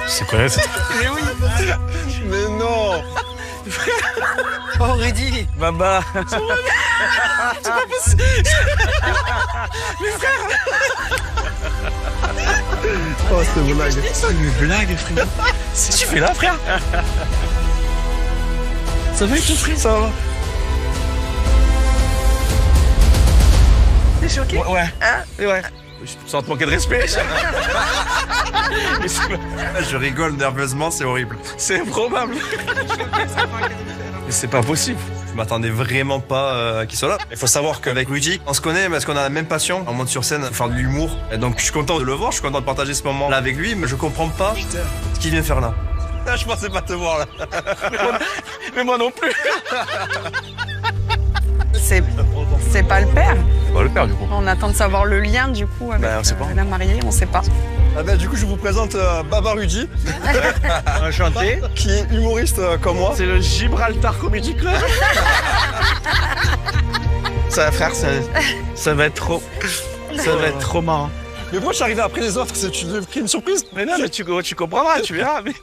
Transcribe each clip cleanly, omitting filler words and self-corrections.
C'est quoi ça? Mais oui. Mais non. Oh, Rudy. Baba. C'est pas possible. Mais frère. Oh, c'est une blague. C'est une blague, frère. Qu'est-ce que tu fais là, frère? Ça va être frère? Ça va. T'es choqué? Ouais. Hein? Ouais. Sans te manquer de respect. Je rigole nerveusement, c'est horrible. C'est improbable. Mais c'est pas possible. Je m'attendais vraiment pas qu'il soit là. Il faut savoir qu'avec Rudy, on se connaît parce qu'on a la même passion. On monte sur scène pour faire de l'humour. Et donc je suis content de le voir, je suis content de partager ce moment-là avec lui, mais je comprends pas ce qu'il vient faire là. Ah, je pensais pas te voir là. Mais moi non plus. C'est pas le père. C'est pas le père du coup. On attend de savoir le lien du coup avec on sait pas. la mariée, on sait pas. Ah ben, du coup, je vous présente Baba Rudy, Enchanté. qui est humoriste comme moi. C'est le Gibraltar Comedy Club. Ça, frère, ça va être trop. Ça va être trop marrant. Mais moi, je suis arrivé après les autres, c'est une surprise. Mais non, mais tu comprendras, tu verras. Mais...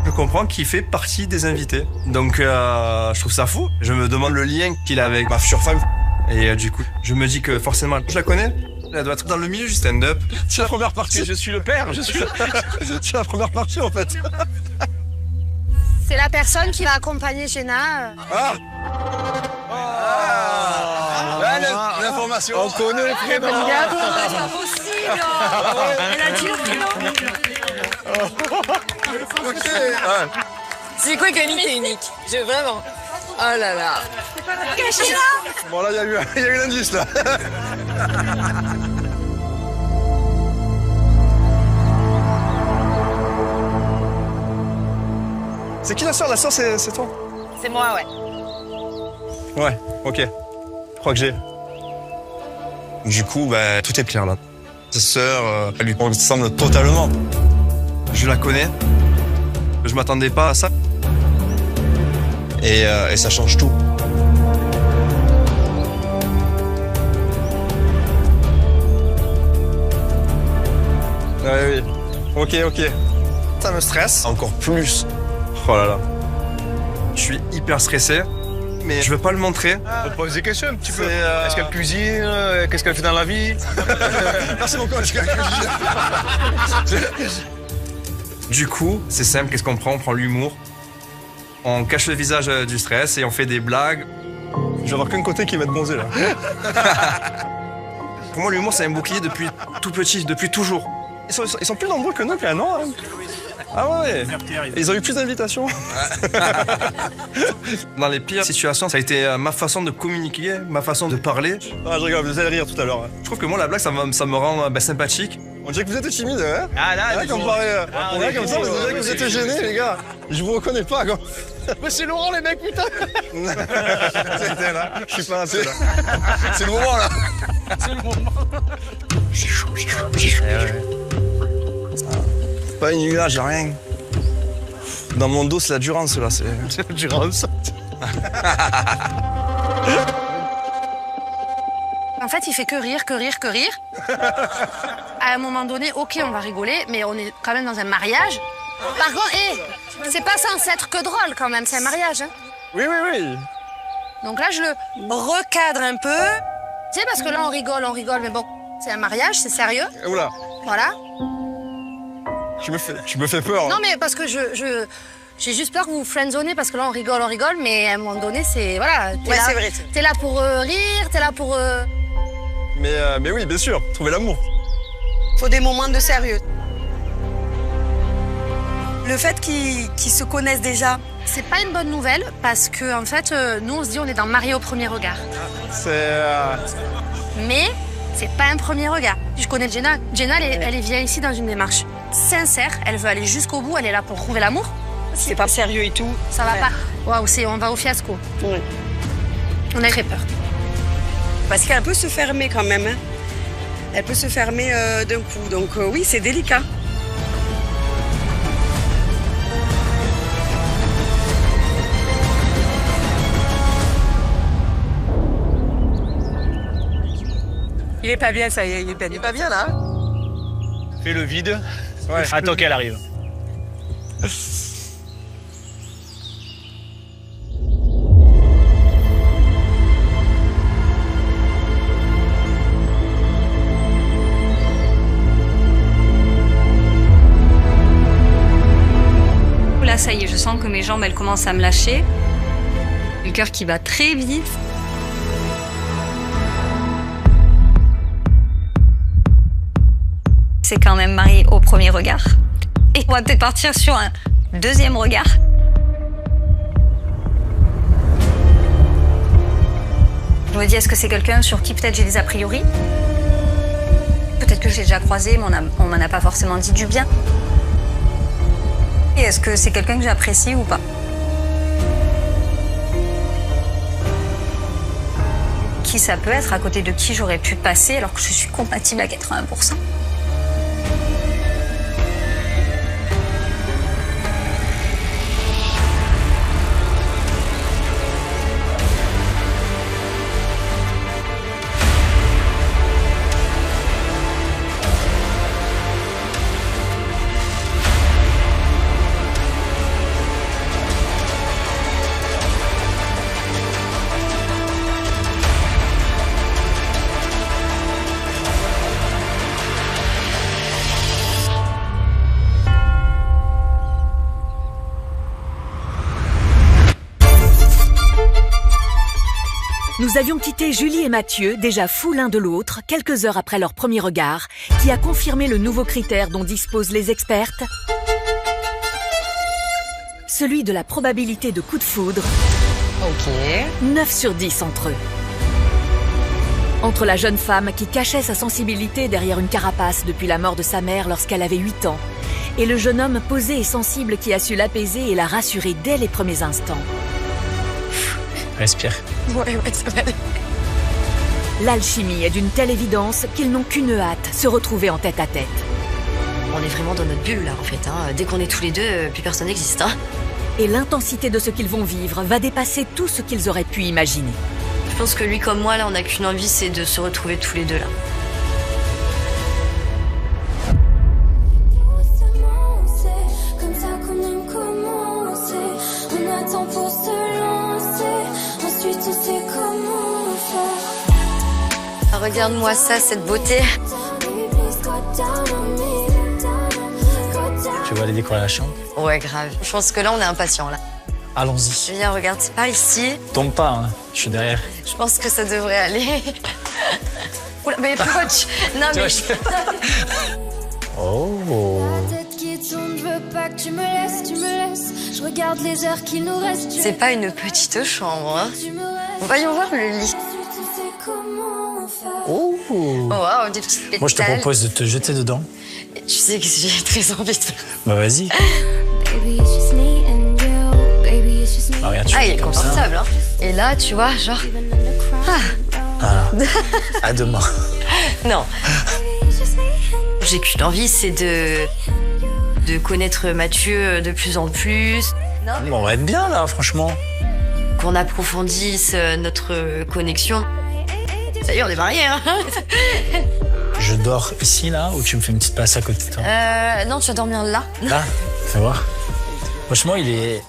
Je comprends qu'il fait partie des invités. Donc, je trouve ça fou. Je me demande le lien qu'il a avec ma future femme. Et du coup, je me dis que forcément, je la connais. Elle doit être dans le milieu du stand-up. C'est la première partie. Je suis le père, je suis le père. C'est la première partie, en fait. C'est la personne qui va accompagner Jenna. L'information. On connaît le prénom. C'est pas possible. Elle a dit le prénom. C'est quoi qualité unique? Vraiment. Oh là là. Cachez-la. Bon, là, il y a eu l'indice, là. C'est qui la sœur? La sœur, c'est toi? C'est moi, ouais. Ouais, ok. Je crois que j'ai. Du coup, bah, tout est clair là. Sa sœur, elle lui ressemble totalement. Je la connais. Je m'attendais pas à ça. Et ça change tout. Ouais, oui. Ok. Ça me stresse encore plus. Oh là là. Je suis hyper stressé, mais je veux pas le montrer. On te pose des questions un petit peu. C'est, Est-ce qu'elle cuisine? Qu'est-ce qu'elle fait dans la vie? Merci mon coach. Du coup, c'est simple, qu'est-ce qu'on prend? On prend l'humour. On cache le visage du stress et on fait des blagues. Je vais avoir qu'un côté qui va être bronzé là. Pour moi, l'humour, c'est un bouclier depuis tout petit, depuis toujours. Ils sont plus nombreux que nous depuis un an. Hein. Ah ouais. Ils ont eu plus d'invitations. Dans les pires situations, ça a été ma façon de communiquer, ma façon de parler. Ah, je rigole, vous allez rire tout à l'heure. Je trouve que moi, la blague, ça me rend sympathique. On dirait que vous êtes timide, hein? Ah là, comme ça, on dirait que vous êtes gênés, les gars. Je vous reconnais pas, quoi. Mais c'est Laurent, les mecs, putain. C'était là. Je suis pas un peu là. C'est le moment, là. C'est le moment. J'ai chaud. Pas une nuage, j'ai rien. Dans mon dos, c'est la Durance, là. C'est la Durance. En fait, il fait que rire. À un moment donné, ok, on va rigoler, mais on est quand même dans un mariage. Par contre, c'est pas censé être que drôle quand même, c'est un mariage. Hein. Oui. Donc là, je le recadre un peu. Tu sais, parce que là, on rigole, mais bon, c'est un mariage, c'est sérieux. Oula, Voilà. tu me fais peur. Non, mais parce que j'ai juste peur que vous friendzonez, parce que là, on rigole, mais à un moment donné, c'est... Voilà, Ouais, c'est vrai. t'es là pour rire, t'es là pour... Mais oui, bien sûr, trouver l'amour. Faut des moments de sérieux. Le fait qu'ils se connaissent déjà, C'est pas une bonne nouvelle, parce que, en fait, nous, on se dit on est dans marié au premier regard. C'est... Mais c'est pas un premier regard. Je connais Jenna. Jenna, elle vient ici dans une démarche sincère. Elle veut aller jusqu'au bout. Elle est là pour trouver l'amour. c'est pas sérieux et tout. Ça va Ouais. pas. Waouh, on va au fiasco. Oui. On a très peur. Parce qu'elle peut se fermer quand même. Hein. Elle peut se fermer d'un coup. Donc oui, c'est délicat. Il est pas bien, ça y est, il est pas bien. Pas bien là. Fais le vide. Ouais. Attends qu'elle arrive. Là, ça y est, je sens que mes jambes, elles commencent à me lâcher. Le cœur qui bat très vite. C'est quand même marié au premier regard. Et on va peut-être partir sur un deuxième regard. Je me dis, est-ce que c'est quelqu'un sur qui peut-être j'ai des a priori? Peut-être que je l'ai déjà croisé, mais on m'en a pas forcément dit du bien. Et est-ce que c'est quelqu'un que j'apprécie ou pas? Qui ça peut être, à côté de qui j'aurais pu passer alors que je suis compatible à 80%? Nous avions quitté Julie et Mathieu, déjà fous l'un de l'autre, quelques heures après leur premier regard, qui a confirmé le nouveau critère dont disposent les expertes, celui de la probabilité de coup de foudre. Ok. 9 sur 10 entre eux. Entre la jeune femme qui cachait sa sensibilité derrière une carapace depuis la mort de sa mère lorsqu'elle avait 8 ans, et le jeune homme posé et sensible qui a su l'apaiser et la rassurer dès les premiers instants. Respire. Ouais, ça va aller. L'alchimie est d'une telle évidence qu'ils n'ont qu'une hâte, se retrouver en tête à tête. On est vraiment dans notre bulle là en fait. Dès qu'on est tous les deux, plus personne n'existe. Et l'intensité de ce qu'ils vont vivre va dépasser tout ce qu'ils auraient pu imaginer. Je pense que lui comme moi là, on n'a qu'une envie, c'est de se retrouver tous les deux là. Regarde-moi ça, cette beauté. Tu veux aller décorer la chambre? Ouais, grave. Je pense que là, on est impatient là. Allons-y. Viens, regarde, c'est par ici. Tombe pas, hein. Je suis derrière. Je pense que ça devrait aller. Oula, mais coach. Non, mais... Oh. C'est pas une petite chambre, hein. Voyons voir le lit. Oh. Wow, des petites pétales. Moi, je te propose de te jeter dedans. Et tu sais que j'ai très envie de faire. Bah, vas-y. Ah, regarde, tu Ah, il est fais comme ça. confortable, hein. Et là, tu vois, genre... Ah. À demain. Non. J'ai qu'une envie, c'est de connaître Mathieu de plus en plus. Non, mais Bon, on va être bien, là, franchement. qu'on approfondisse notre connexion. Ça y est, on est mariés, hein. Je dors ici, là, ou tu me fais une petite place à côté de toi? Non, tu vas dormir là. Là, fais voir. Franchement, il est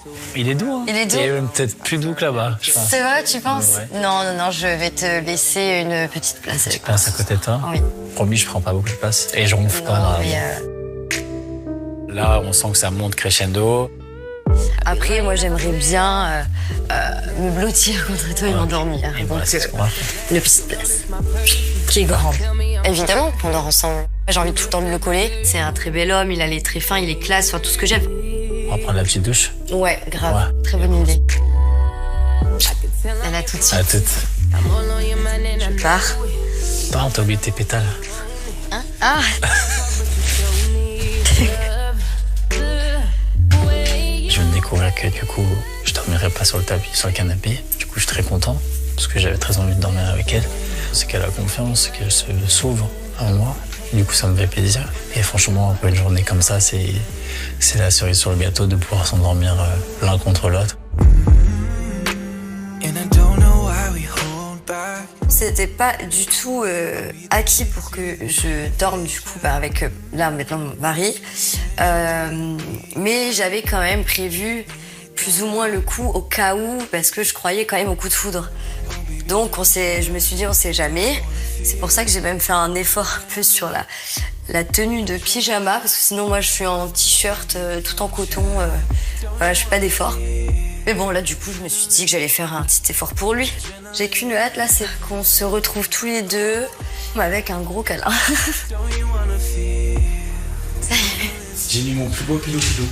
doux. Hein. Il est doux. Et même peut-être plus doux que là-bas, je pense. C'est vrai, tu penses? Ouais. Non, je vais te laisser une petite place avec moi. Place à côté de toi. Oui. Promis, je prends pas beaucoup de place. Et je ronfle pas. Non, Là, mais là, on sent que ça monte crescendo. après, moi, j'aimerais bien me blottir contre toi et m'endormir. Et Donc, voilà, c'est ce qu'on va faire. une petite place qui est grande. Évidemment qu'on dort ensemble. J'ai envie tout le temps de le coller. C'est un très bel homme, il a les traits fins, il est classe, enfin tout ce que j'aime. On va prendre la petite douche. Ouais, grave. Ouais. Très bonne idée. Elle a tout de suite. À toute. Je pars. Par contre, t'as oublié tes pétales. Hein? Ah! Je viens de découvrir que du coup, je dormirai pas sur le tapis, sur le canapé. Du coup, je suis très content parce que j'avais très envie de dormir avec elle. C'est qu'elle a confiance, qu'elle se s'ouvre à moi. Du coup, ça me fait plaisir. Et franchement, une journée comme ça, c'est la cerise sur le gâteau de pouvoir s'endormir l'un contre l'autre. c'était pas du tout acquis pour que je dorme du coup avec là maintenant mon mari. Mais j'avais quand même prévu plus ou moins le coup au cas où, parce que je croyais quand même au coup de foudre. Donc je me suis dit on sait jamais. C'est pour ça que j'ai même fait un effort un peu sur la tenue de pyjama, parce que sinon moi je suis en t-shirt tout en coton. Voilà, je fais pas d'effort. Mais bon, là, du coup, je me suis dit que j'allais faire un petit effort pour lui. J'ai qu'une hâte, là, c'est qu'on se retrouve tous les deux avec un gros câlin. J'ai mis mon plus beau pilou-pilou.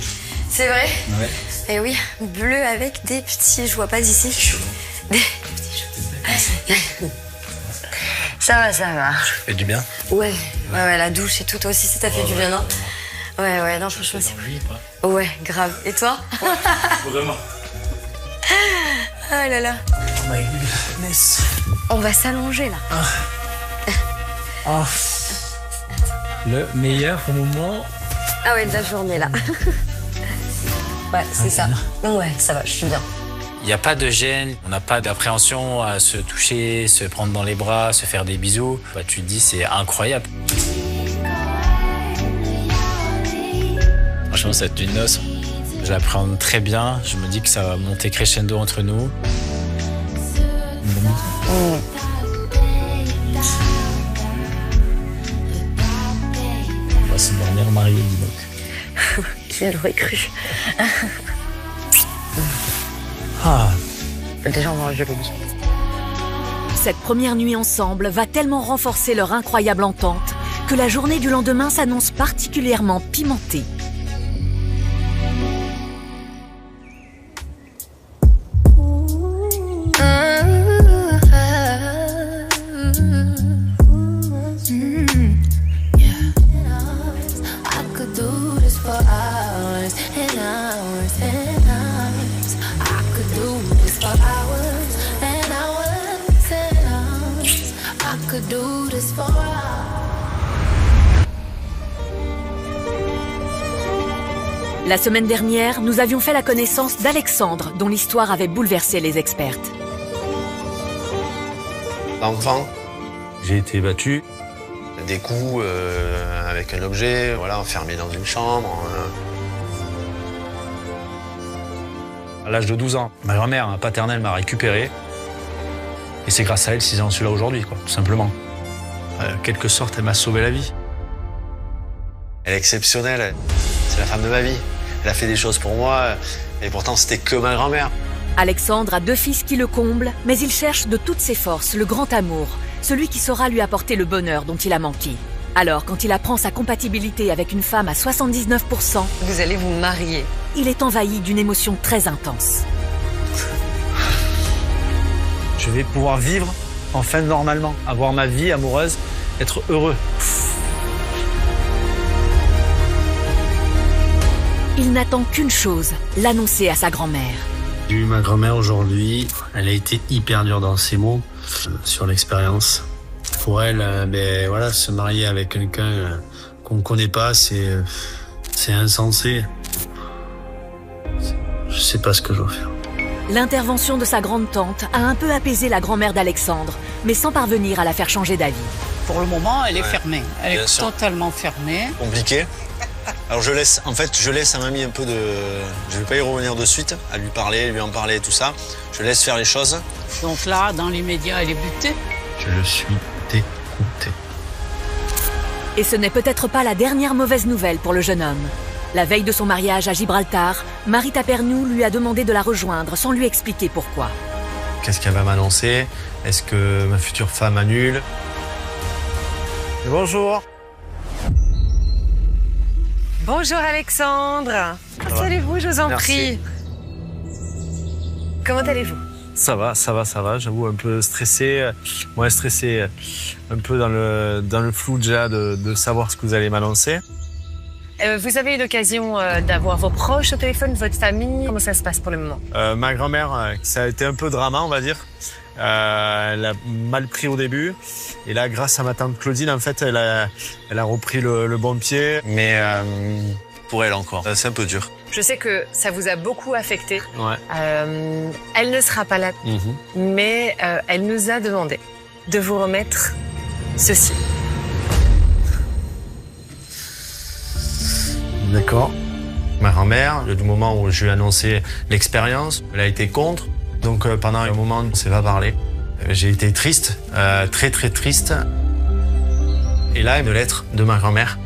C'est vrai? Ouais. Et oui, bleu avec des petits, je vois pas d'ici. Des petits cheveux. Ça va. Ça fait du bien. Ouais, la douche et tout, toi aussi, ça t'a fait du bien, non? Ouais, non, franchement, c'est... Ouais, grave. Et toi? Vraiment. Ah là là. Oh my goodness. On va s'allonger, là. Le meilleur moment. Ah ouais, de la journée, là. Ouais, c'est ça. Ouais, ça va, je suis bien. Il n'y a pas de gêne, on n'a pas d'appréhension à se toucher, se prendre dans les bras, se faire des bisous. Bah, tu te dis, c'est incroyable. Franchement, cette nuit de noces, je l'appréhende très bien. Je me dis que ça va monter crescendo entre nous. On va se dormir mariés, dis donc. Qui l'aurait cru? Déjà, on va enlever le lit. Cette première nuit ensemble va tellement renforcer leur incroyable entente que la journée du lendemain s'annonce particulièrement pimentée. La semaine dernière, nous avions fait la connaissance d'Alexandre, dont l'histoire avait bouleversé les expertes. L'enfant, J'ai été battu. des coups avec un objet, voilà, enfermé dans une chambre. À l'âge de 12 ans, ma grand-mère paternelle m'a récupéré. Et c'est grâce à elle si j'en suis là aujourd'hui, quoi, tout simplement. En quelque sorte, elle m'a sauvé la vie. Elle est exceptionnelle, c'est la femme de ma vie. Elle a fait des choses pour moi, et pourtant c'était que ma grand-mère. Alexandre a 2 fils qui le comblent, mais il cherche de toutes ses forces le grand amour, celui qui saura lui apporter le bonheur dont il a manqué. Alors, quand il apprend sa compatibilité avec une femme à 79%, Vous allez vous marier. il est envahi d'une émotion très intense. Je vais pouvoir vivre enfin normalement, avoir ma vie amoureuse, être heureux. Il n'attend qu'une chose, l'annoncer à sa grand-mère. J'ai eu ma grand-mère aujourd'hui. Elle a été hyper dure dans ses mots sur l'expérience. Pour elle, voilà, se marier avec quelqu'un qu'on ne connaît pas, c'est insensé. Je sais pas ce que je dois faire. L'intervention de sa grande-tante a un peu apaisé la grand-mère d'Alexandre, mais sans parvenir à la faire changer d'avis. Pour le moment, elle est fermée. Elle Bien est sûr. totalement fermée. Compliqué. Alors je laisse à mamie un peu de... Je vais pas y revenir de suite, à lui parler, lui en parler, tout ça. Je laisse faire les choses. Donc là, dans l'immédiat, elle est butée. Je suis dégoûté. Et ce n'est peut-être pas la dernière mauvaise nouvelle pour le jeune homme. La veille de son mariage à Gibraltar, Marie Tapernou lui a demandé de la rejoindre sans lui expliquer pourquoi. Qu'est-ce qu'elle va m'annoncer? Est-ce que ma future femme annule? Et bonjour. Bonjour Alexandre. Installez-vous, je vous en Merci. prie. Comment allez-vous? Ça va. J'avoue, un peu stressé, moins stressé, un peu dans le flou déjà de savoir ce que vous allez m'annoncer. Vous avez eu l'occasion d'avoir vos proches au téléphone, votre famille. Comment ça se passe pour le moment? Ma grand-mère, ça a été un peu drama, on va dire. Elle a mal pris au début. Et là, grâce à ma tante Claudine, en fait, elle a repris le bon pied. Mais pour elle encore, c'est un peu dur. Je sais que ça vous a beaucoup affecté. Ouais. Elle ne sera pas là, mais elle nous a demandé de vous remettre ceci. D'accord. Ma grand-mère, du moment où je lui ai annoncé l'expérience, elle a été contre. Donc pendant un moment, on ne s'est pas parlé. J'ai été triste, très très triste. Et là, une lettre de ma grand-mère.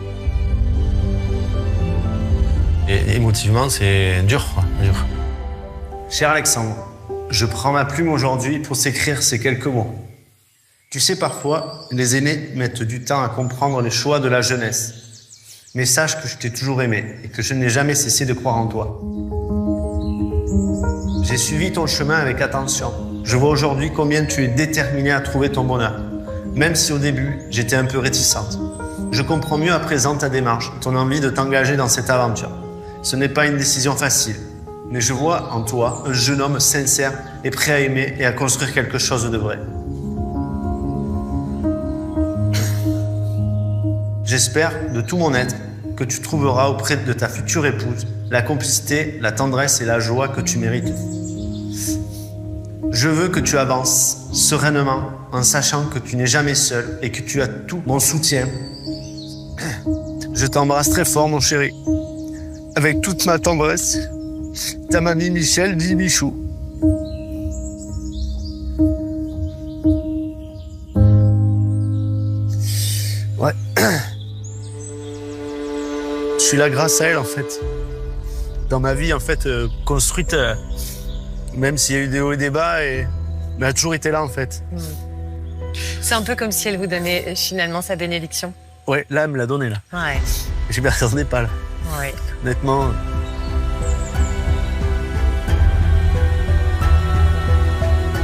Et émotivement, c'est dur, quoi, dur. Cher Alexandre, je prends ma plume aujourd'hui pour s'écrire ces quelques mots. Tu sais, parfois, les aînés mettent du temps à comprendre les choix de la jeunesse. Mais sache que je t'ai toujours aimé et que je n'ai jamais cessé de croire en toi. J'ai suivi ton chemin avec attention. Je vois aujourd'hui combien tu es déterminé à trouver ton bonheur. Même si au début, j'étais un peu réticente. Je comprends mieux à présent ta démarche, ton envie de t'engager dans cette aventure. Ce n'est pas une décision facile, mais je vois en toi un jeune homme sincère et prêt à aimer et à construire quelque chose de vrai. J'espère de tout mon être que tu trouveras auprès de ta future épouse la complicité, la tendresse et la joie que tu mérites. Je veux que tu avances sereinement en sachant que tu n'es jamais seul et que tu as tout mon soutien. Je t'embrasse très fort, mon chéri. Avec toute ma tendresse, ta mamie Michel dit Michou. Ouais. Je suis là grâce à elle, en fait. Dans ma vie, en fait, construite, même s'il y a eu des hauts et des bas, mais elle a toujours été là, en fait. C'est un peu comme si elle vous donnait finalement sa bénédiction. Ouais, là, elle me l'a donné, là. Ouais. Je m'y attendais pas, là. Ouais. Honnêtement.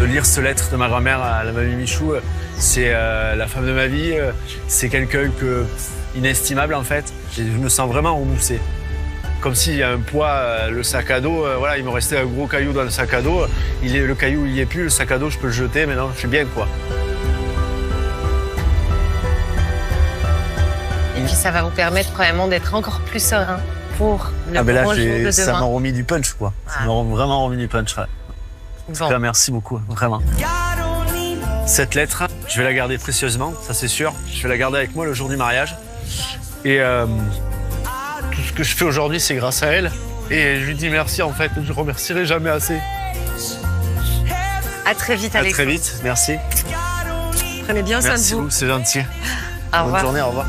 De lire cette lettre de ma grand-mère à la mamie Michou, c'est la femme de ma vie. C'est quelqu'un inestimable, en fait. Je me sens vraiment remoussé. Comme s'il y a un poids, le sac à dos, voilà, il me restait un gros caillou dans le sac à dos. Le caillou, il n'y est plus, le sac à dos, je peux le jeter, mais non, je suis bien, quoi. Et puis ça va vous permettre vraiment d'être encore plus serein pour le là, grand jour de demain. ça m'a remis du punch, quoi. Ça m'a vraiment remis du punch, ouais. Bon. Là, merci beaucoup, vraiment. Cette lettre, je vais la garder précieusement, ça c'est sûr. Je vais la garder avec moi le jour du mariage. Et tout ce que je fais aujourd'hui, c'est grâce à elle. Et je lui dis merci, en fait. Je ne remercierai jamais assez. À très vite, À Alexandre. très vite, merci. Prenez bien soin de Merci vous. beaucoup, c'est gentil. Au revoir. Bonne journée, au revoir.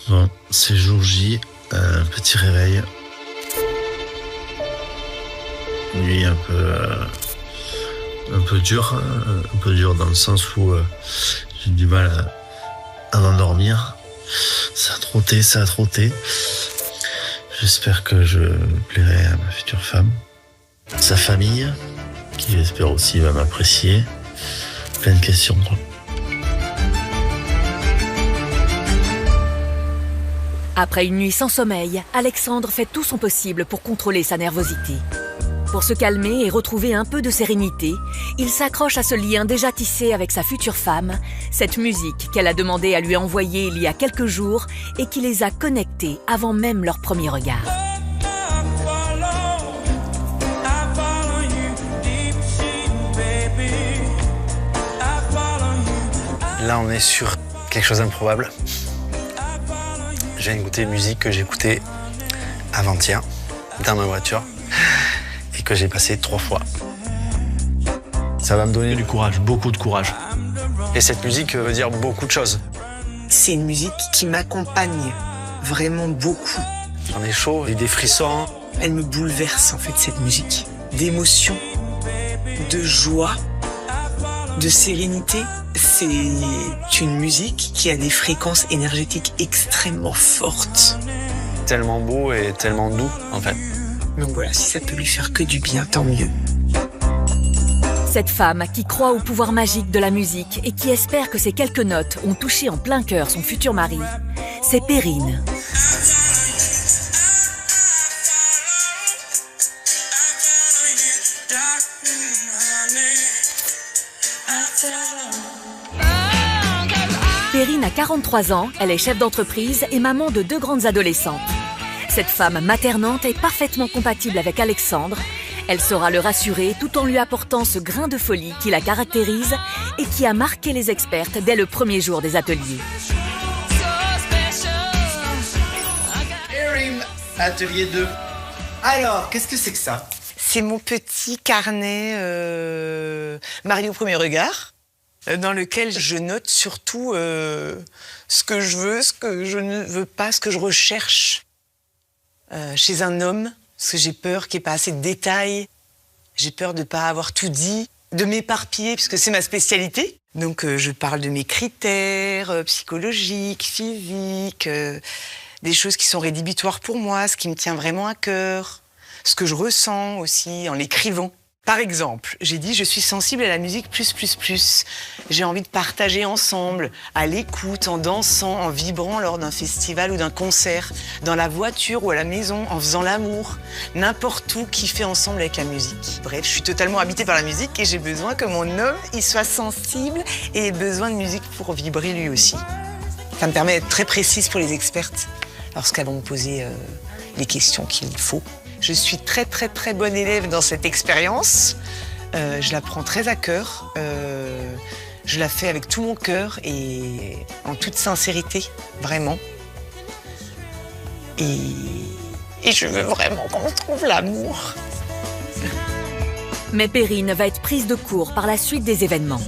Bon, c'est jour J, petit réveil. Nuit un peu dur dans le sens où j'ai du mal à m'endormir. Ça a trotté. J'espère que je plairai à ma future femme. Sa famille, qui j'espère aussi va m'apprécier. Plein de questions, quoi. Après une nuit sans sommeil, Alexandre fait tout son possible pour contrôler sa nervosité. Pour se calmer et retrouver un peu de sérénité, il s'accroche à ce lien déjà tissé avec sa future femme, cette musique qu'elle a demandé à lui envoyer il y a quelques jours et qui les a connectés avant même leur premier regard. Là, on est sur quelque chose d'improbable. Je viens d'écouter une musique que j'écoutais avant-hier dans ma voiture et que j'ai passée 3 fois. Ça va me donner du courage, beaucoup de courage. Et cette musique veut dire beaucoup de choses. C'est une musique qui m'accompagne vraiment beaucoup. J'en ai chaud, j'ai des frissons. Elle me bouleverse en fait cette musique. D'émotion, de joie, de sérénité. C'est une musique qui a des fréquences énergétiques extrêmement fortes. Tellement beau et tellement doux, en fait. Donc voilà, si ça peut lui faire que du bien, tant mieux. Cette femme qui croit au pouvoir magique de la musique et qui espère que ces quelques notes ont touché en plein cœur son futur mari, c'est Perrine. Perrine a 43 ans, elle est chef d'entreprise et maman de 2 grandes adolescentes. Cette femme maternante est parfaitement compatible avec Alexandre. Elle saura le rassurer tout en lui apportant ce grain de folie qui la caractérise et qui a marqué les expertes dès le premier jour des ateliers. Erin, atelier 2. Alors, qu'est-ce que c'est que ça? C'est mon petit carnet marié au premier regard, dans lequel je note surtout ce que je veux, ce que je ne veux pas, ce que je recherche chez un homme. Parce que j'ai peur qu'il n'y ait pas assez de détails, j'ai peur de ne pas avoir tout dit, de m'éparpiller, puisque c'est ma spécialité. Donc je parle de mes critères psychologiques, physiques, des choses qui sont rédhibitoires pour moi, ce qui me tient vraiment à cœur, ce que je ressens aussi en l'écrivant. Par exemple, j'ai dit je suis sensible à la musique plus. J'ai envie de partager ensemble, à l'écoute, en dansant, en vibrant lors d'un festival ou d'un concert, dans la voiture ou à la maison, en faisant l'amour, n'importe où, kiffer ensemble avec la musique. Bref, je suis totalement habitée par la musique et j'ai besoin que mon homme y soit sensible et ait besoin de musique pour vibrer lui aussi. Ça me permet d'être très précise pour les expertes lorsqu'elles vont me poser les questions qu'il faut. Je suis très bonne élève dans cette expérience. Je la prends très à cœur. Je la fais avec tout mon cœur et en toute sincérité, vraiment. Et je veux vraiment qu'on trouve l'amour. Mais Perrine va être prise de court par la suite des événements.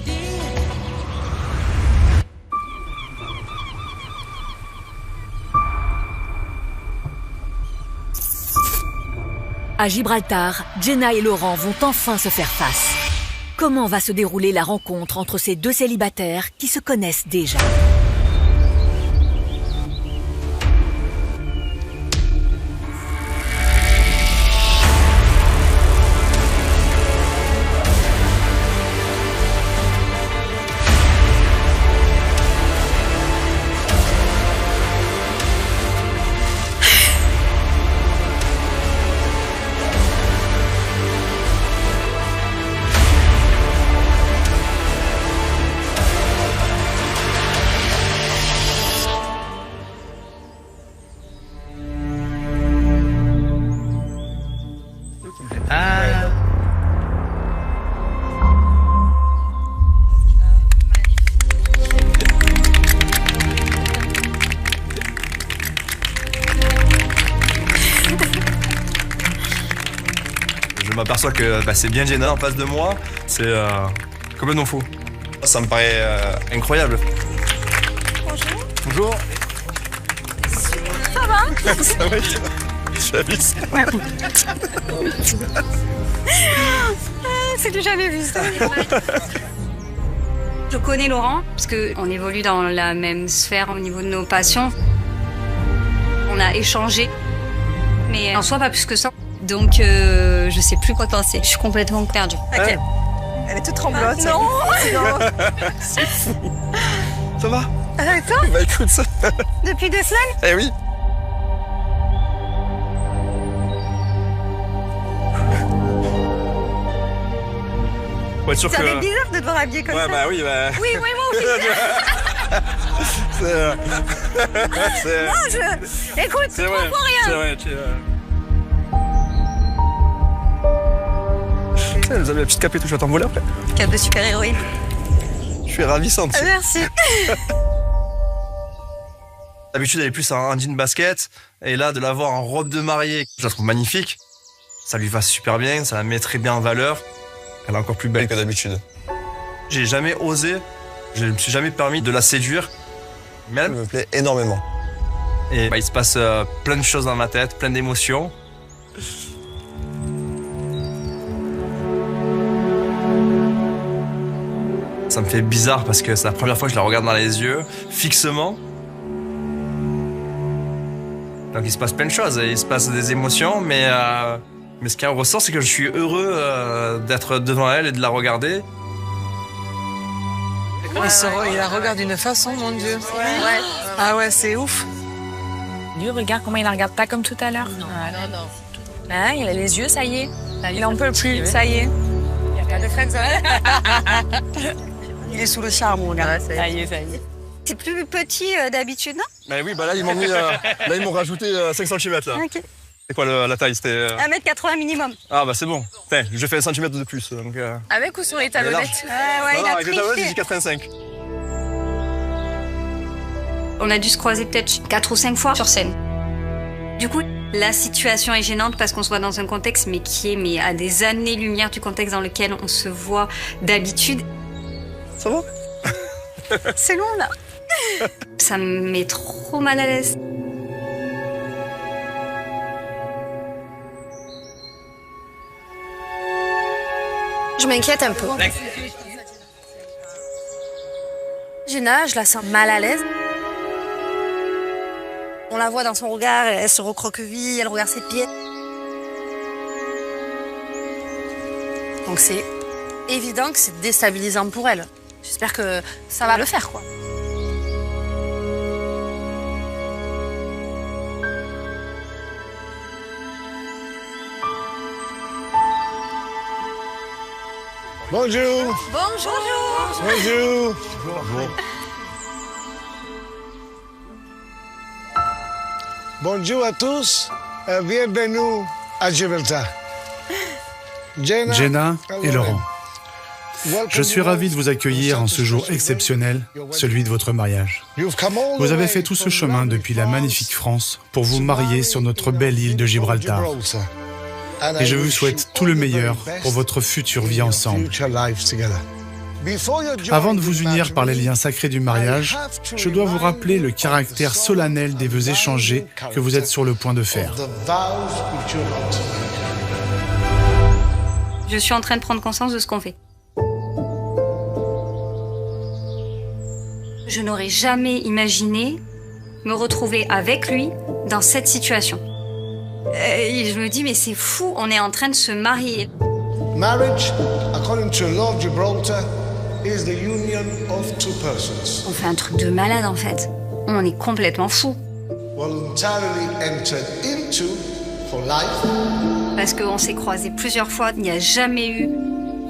À Gibraltar, Jenna et Laurent vont enfin se faire face. Comment va se dérouler la rencontre entre ces 2 célibataires qui se connaissent déjà ? Je m'aperçois que c'est bien Jenna en face de moi, c'est complètement fou. Ça me paraît incroyable. Bonjour. Ça va? Ça va, je suis Alice. Ouais. C'est du jamais vu ça. Je connais Laurent, parce qu'on évolue dans la même sphère au niveau de nos passions. On a échangé, mais en soi pas plus que ça. Donc je sais plus quoi penser, je suis complètement perdue. Okay. Elle est toute tremblante. Non, c'est fou. Ça va? Avec toi? Bah écoute ça. Depuis 2 semaines? Eh oui. Ouais, sûr ça que... fait bizarre de devoir habiller comme ça. Ouais, bah oui, bah... Oui, moi aussi. Non, écoute, tu comprends rien. C'est vrai, Elle nous a mis la petite cape et tout, je vais t'envoler après. Cape de super-héroïne. Je suis ravissante. Merci. D'habitude, elle est plus en jean basket. Et là, de la voir en robe de mariée, je la trouve magnifique. Ça lui va super bien, ça la met très bien en valeur. Elle est encore plus belle que d'habitude. J'ai jamais osé, je ne me suis jamais permis de la séduire. Mais elle me plaît énormément. Et il se passe plein de choses dans ma tête, plein d'émotions. Ça me fait bizarre parce que c'est la première fois que je la regarde dans les yeux, fixement. Donc il se passe plein de choses, il se passe des émotions, mais ce qui en ressort, c'est que je suis heureux d'être devant elle et de la regarder. Il la regarde d'une façon, mon Dieu. Ouais. Ah ouais, c'est ouf. Dieu, regarde comment il la regarde pas comme tout à l'heure. Non. Hein, il a les yeux, ça y est. Il en peut plus, ça y est. Il y a pas de frères, Il est sous le charme, mon gars. Ça y est. C'est plus petit d'habitude, non? Bah oui, bah là, ils m'ont rajouté 5 cm là. Ok. C'est quoi la taille? C'était. 1m80 minimum. Ah bah c'est bon. Putain, je fais 1 cm de plus. Donc, Avec ou sur les talonnettes? Ouais, il a avec les talonnettes, triché. j'ai 85. On a dû se croiser peut-être 4 ou 5 fois sur scène. Du coup, la situation est gênante parce qu'on se voit dans un contexte qui est à des années-lumière du contexte dans lequel on se voit d'habitude. Ça va? C'est long là. Ça me met trop mal à l'aise. Je m'inquiète un peu. Jenna, je la sens mal à l'aise. On la voit dans son regard, elle se recroqueville, elle regarde ses pieds. Donc c'est évident que c'est déstabilisant pour elle. J'espère que ça va le faire, quoi. Bonjour. Bonjour. Bonjour. Bonjour à tous et bienvenue à Gibraltar. Jenna et Laurent, je suis ravi de vous accueillir en ce jour exceptionnel, celui de votre mariage. Vous avez fait tout ce chemin depuis la magnifique France pour vous marier sur notre belle île de Gibraltar. Et je vous souhaite tout le meilleur pour votre future vie ensemble. Avant de vous unir par les liens sacrés du mariage, je dois vous rappeler le caractère solennel des vœux échangés que vous êtes sur le point de faire. Je suis en train de prendre conscience de ce qu'on fait. Je n'aurais jamais imaginé me retrouver avec lui dans cette situation. Et je me dis, mais c'est fou, on est en train de se marier. Marriage, according to law of Gibraltar, is the union of two persons. On fait un truc de malade en fait. On est complètement fou. Voluntarily entered into for life. Parce qu'on s'est croisés plusieurs fois, il n'y a jamais eu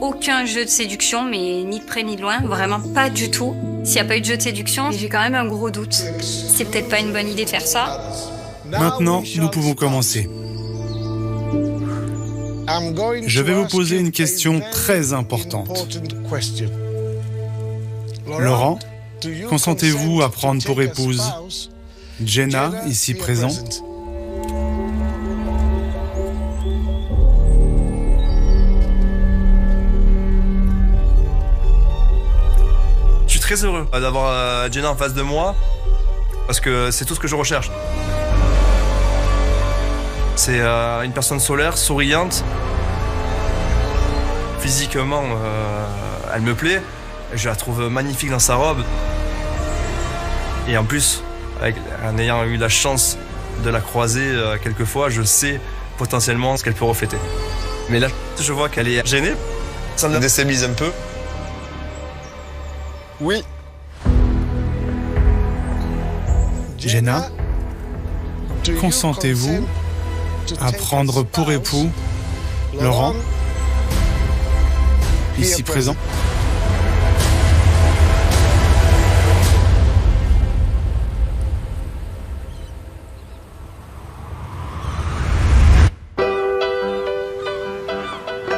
aucun jeu de séduction, mais ni de près ni de loin, vraiment pas du tout. S'il n'y a pas eu de jeu de séduction, j'ai quand même un gros doute. C'est peut-être pas une bonne idée de faire ça. Maintenant, nous pouvons commencer. Je vais vous poser une question très importante. Laurent, consentez-vous à prendre pour épouse Jenna, ici présente? Je suis très heureux d'avoir Jenna en face de moi parce que c'est tout ce que je recherche. C'est une personne solaire, souriante. Physiquement, elle me plaît. Je la trouve magnifique dans sa robe. Et en plus, en ayant eu la chance de la croiser quelques fois, je sais potentiellement ce qu'elle peut refléter. Mais là, je vois qu'elle est gênée. Ça me déstabilise un peu. Oui. Jenna, consentez-vous à prendre pour époux Laurent, ici présent?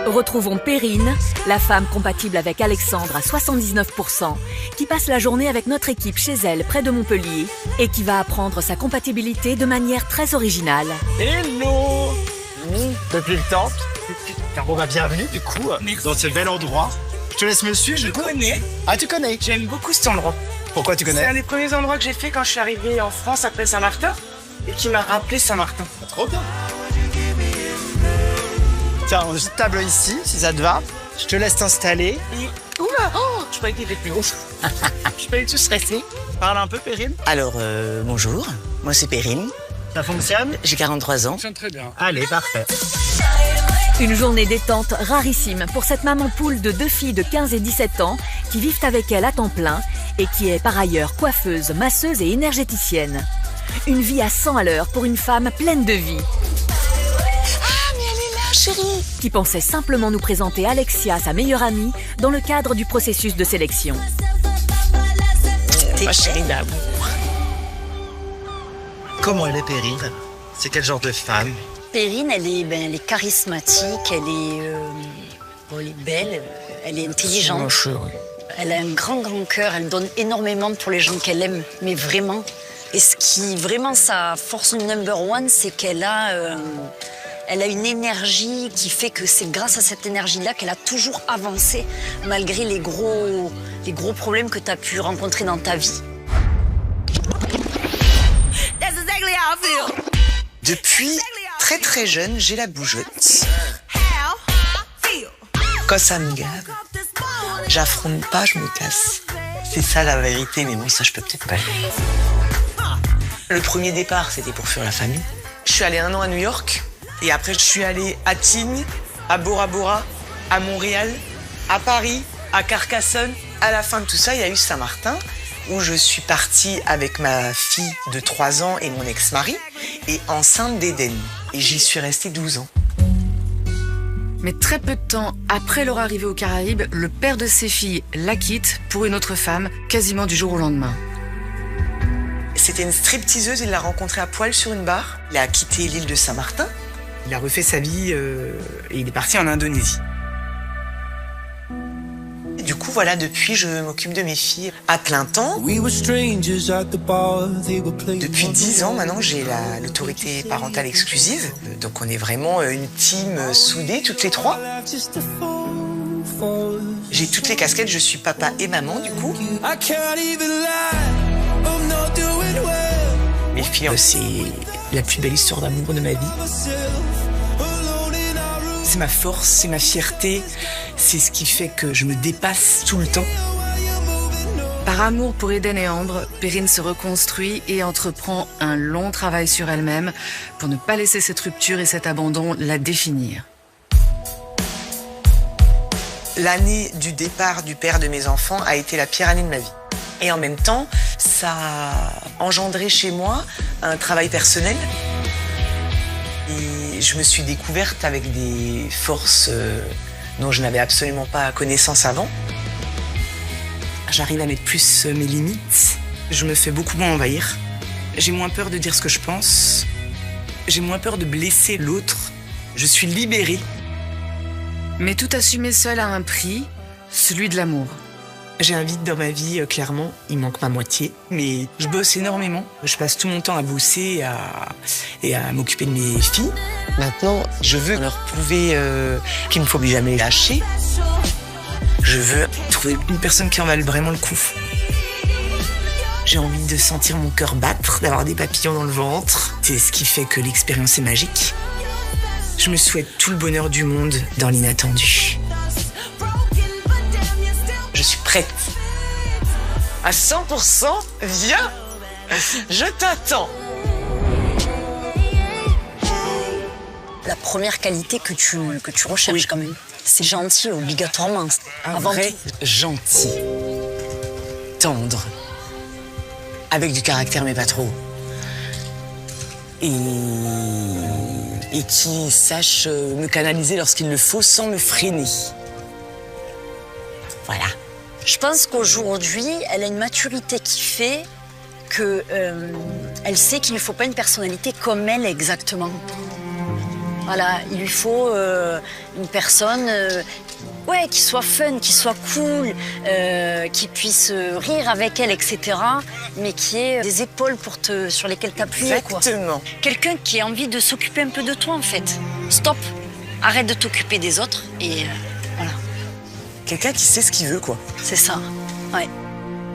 Retrouvons Perrine, la femme compatible avec Alexandre à 79%, qui passe la journée avec notre équipe chez elle, près de Montpellier, et qui va apprendre sa compatibilité de manière très originale. Hello. Depuis le temps. Bon bah bienvenue du coup dans ce bel endroit. Je te laisse me suivre. Je connais. Ah tu connais? J'aime beaucoup cet endroit. Pourquoi tu connais? C'est un des premiers endroits que j'ai fait quand je suis arrivée en France après Saint-Martin et qui m'a rappelé Saint-Martin. Trop bien. Tiens, on a une petite table ici, si ça te va. Je te laisse t'installer. Oula, oh, je croyais qu'il était plus haut. Je suis pas du tout stressée. Parle un peu, Perrine. Alors, bonjour, moi c'est Perrine. Ça fonctionne? J'ai 43 ans. Ça fonctionne très bien. Allez, parfait. Une journée détente rarissime pour cette maman poule de 2 filles de 15 et 17 ans qui vivent avec elle à temps plein et qui est par ailleurs coiffeuse, masseuse et énergéticienne. Une vie à 100 à l'heure pour une femme pleine de vie. chérie. Qui pensait simplement nous présenter Alexia, sa meilleure amie, dans le cadre du processus de sélection. Ma chérie d'amour. Comment elle est, Perrine? C'est quel genre de femme? Perrine, elle est charismatique, elle est belle, elle est intelligente. Elle a un grand cœur, elle donne énormément pour les gens qu'elle aime, mais vraiment. Et ce qui, vraiment, sa force number one, c'est qu'elle a une énergie qui fait que c'est grâce à cette énergie-là qu'elle a toujours avancé, malgré les gros problèmes que tu as pu rencontrer dans ta vie. Depuis très très jeune, j'ai la bougeotte. Quand ça me gave, j'affronte pas, je me casse. C'est ça la vérité, mais bon, ça je peux peut-être pas. Le premier départ, c'était pour fuir la famille. Je suis allée 1 an à New York. Et après, je suis allée à Tignes, à Bora Bora, à Montréal, à Paris, à Carcassonne. À la fin de tout ça, il y a eu Saint-Martin, où je suis partie avec ma fille de 3 ans et mon ex-mari, et enceinte d'Éden. Et j'y suis restée 12 ans. Mais très peu de temps après leur arrivée aux Caraïbes, le père de ses filles la quitte pour une autre femme, quasiment du jour au lendemain. C'était une stripteaseuse, il l'a rencontrée à poil sur une barre. Il a quitté l'île de Saint-Martin. Il a refait sa vie et il est parti en Indonésie. Et du coup, voilà, depuis, je m'occupe de mes filles à plein temps. Depuis 10 ans, maintenant, j'ai l'autorité parentale exclusive. Donc, on est vraiment une team soudée, toutes les 3. J'ai toutes les casquettes, je suis papa et maman, du coup. Mes filles, c'est la plus belle histoire d'amour de ma vie. C'est ma force, c'est ma fierté, c'est ce qui fait que je me dépasse tout le temps. Par amour pour Eden et Ambre, Perrine se reconstruit et entreprend un long travail sur elle-même pour ne pas laisser cette rupture et cet abandon la définir. L'année du départ du père de mes enfants a été la pire année de ma vie. Et en même temps, ça a engendré chez moi un travail personnel. Et je me suis découverte avec des forces dont je n'avais absolument pas connaissance avant. J'arrive à mettre plus mes limites. Je me fais beaucoup moins envahir. J'ai moins peur de dire ce que je pense. J'ai moins peur de blesser l'autre. Je suis libérée. Mais tout assumer seul a un prix, celui de l'amour. J'ai un vide dans ma vie, clairement. Il manque ma moitié. Mais je bosse énormément. Je passe tout mon temps à bosser et à m'occuper de mes filles. Maintenant, je veux leur prouver qu'il ne faut plus jamais lâcher. Je veux trouver une personne qui en vale vraiment le coup. J'ai envie de sentir mon cœur battre, d'avoir des papillons dans le ventre. C'est ce qui fait que l'expérience est magique. Je me souhaite tout le bonheur du monde dans l'inattendu. Je suis prête. À 100%, viens, je t'attends. La première qualité que tu recherches quand même, c'est gentil obligatoirement. Un vrai gentil, tendre, avec du caractère mais pas trop. Et qui sache me canaliser lorsqu'il le faut sans me freiner. Voilà. Je pense qu'aujourd'hui, elle a une maturité qui fait que elle sait qu'il ne faut pas une personnalité comme elle exactement. Voilà, il lui faut une personne qui soit fun, qui soit cool, qui puisse rire avec elle, etc. Mais qui ait des épaules sur lesquelles t'appuyer. Exactement. Quelqu'un qui ait envie de s'occuper un peu de toi, en fait. Stop, arrête de t'occuper des autres et voilà. Quelqu'un qui sait ce qu'il veut, quoi. C'est ça, ouais.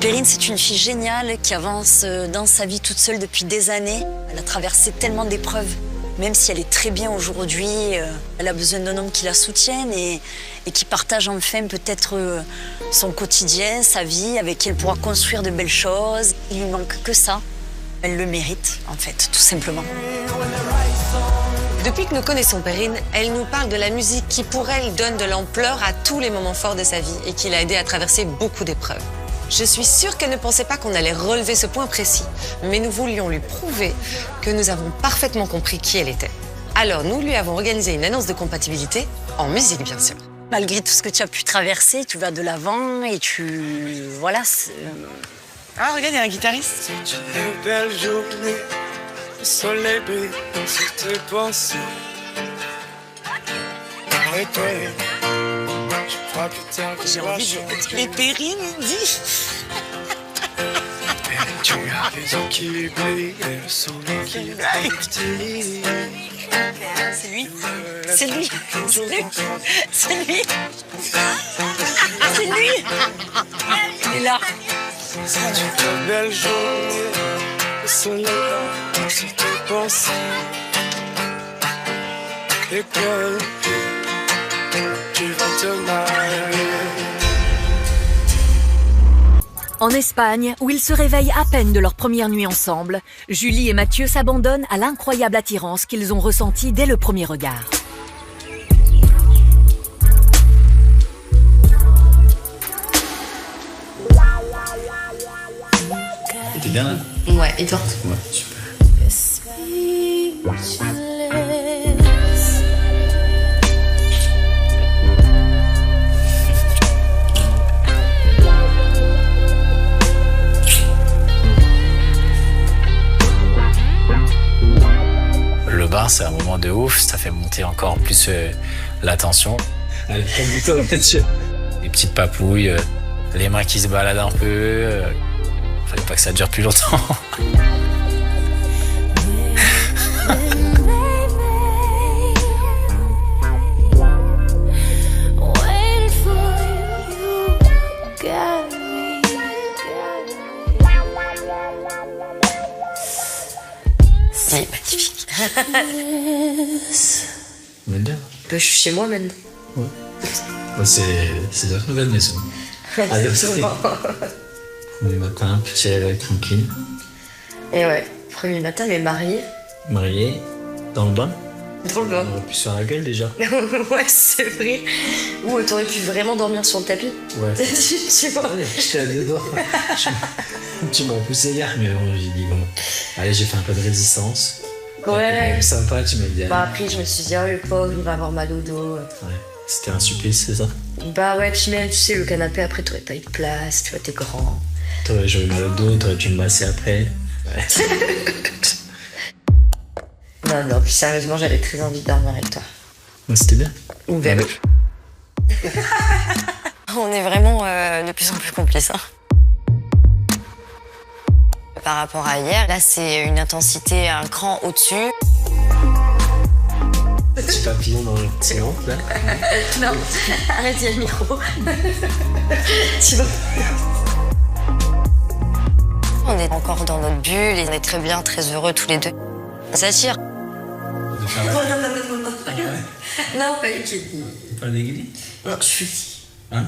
Perrine, c'est une fille géniale qui avance dans sa vie toute seule depuis des années. Elle a traversé tellement d'épreuves. Même si elle est très bien aujourd'hui, elle a besoin d'un homme qui la soutienne et qui partage enfin peut-être son quotidien, sa vie, avec qui elle pourra construire de belles choses. Il lui manque que ça. Elle le mérite, en fait, tout simplement. Depuis que nous connaissons Perrine, elle nous parle de la musique qui, pour elle, donne de l'ampleur à tous les moments forts de sa vie et qui l'a aidée à traverser beaucoup d'épreuves. Je suis sûre qu'elle ne pensait pas qu'on allait relever ce point précis, mais nous voulions lui prouver que nous avons parfaitement compris qui elle était. Alors, nous lui avons organisé une annonce de compatibilité en musique, bien sûr. Malgré tout ce que tu as pu traverser, tu vas de l'avant et tu... Voilà. Ah, regarde, il y a un guitariste. C'est une belle journée, le soleil brille sur tes pensées. Arrête-toi, je crois que t'as J'ai envie de... Les Perrine, il dit. Tu as les yeux qui brillent et le soleil qui brille. C'est lui. C'est lui. C'est lui. C'est lui. C'est lui. Il est là. C'est une belle journée, le soleil sur tes pensées. Et que tu vas te marier. En Espagne, où ils se réveillent à peine de leur première nuit ensemble, Julie et Mathieu s'abandonnent à l'incroyable attirance qu'ils ont ressentie dès le premier regard. T'es bien là? Ouais, et toi? Ouais, super. Le bain, c'est un moment de ouf, ça fait monter encore plus la tension. Les petites papouilles, les mains qui se baladent un peu. Fallait pas que ça dure plus longtemps. C'est magnifique. Bien. Je suis chez moi maintenant. Ouais. C'est notre nouvelle maison. Allez, premier matin, petit réveil tranquille. Et ouais, premier matin, mais marié. Marié, dans le bain. Dans le bain. On aurait pu se faire la gueule déjà. Ouais, c'est vrai. Ou t'aurais pu vraiment dormir sur le tapis. Ouais. tu vois. J'étais à deux doigts. Tu m'as poussé hier, mais bon, j'ai dit bon. Allez, j'ai fait un peu de résistance. Ouais. Sympa, tu m'as dit. Bah après, je me suis dit, oh le pauvre, il va avoir mal au dos. Ouais. C'était un supplice, c'est ça? Bah ouais, puis même, tu sais, le canapé, après, t'aurais pas eu de place, tu vois, t'es grand. J'aurais mal au dos, t'aurais dû me masser après. Ouais. Non, puis sérieusement, j'avais très envie de dormir avec toi. Ouais, c'était bien. Ouvert. On est vraiment de plus en plus complices. Hein. Par rapport à hier, là, c'est une intensité un cran au-dessus. Petit papillon dans le séance, là. Non, arrête, il y a le micro. Tu vois. On est encore dans notre bulle et on est très bien, très heureux tous les deux. Ça tire. Non, pas Guigui. Pas le Guigui? Non, je suis. Hein?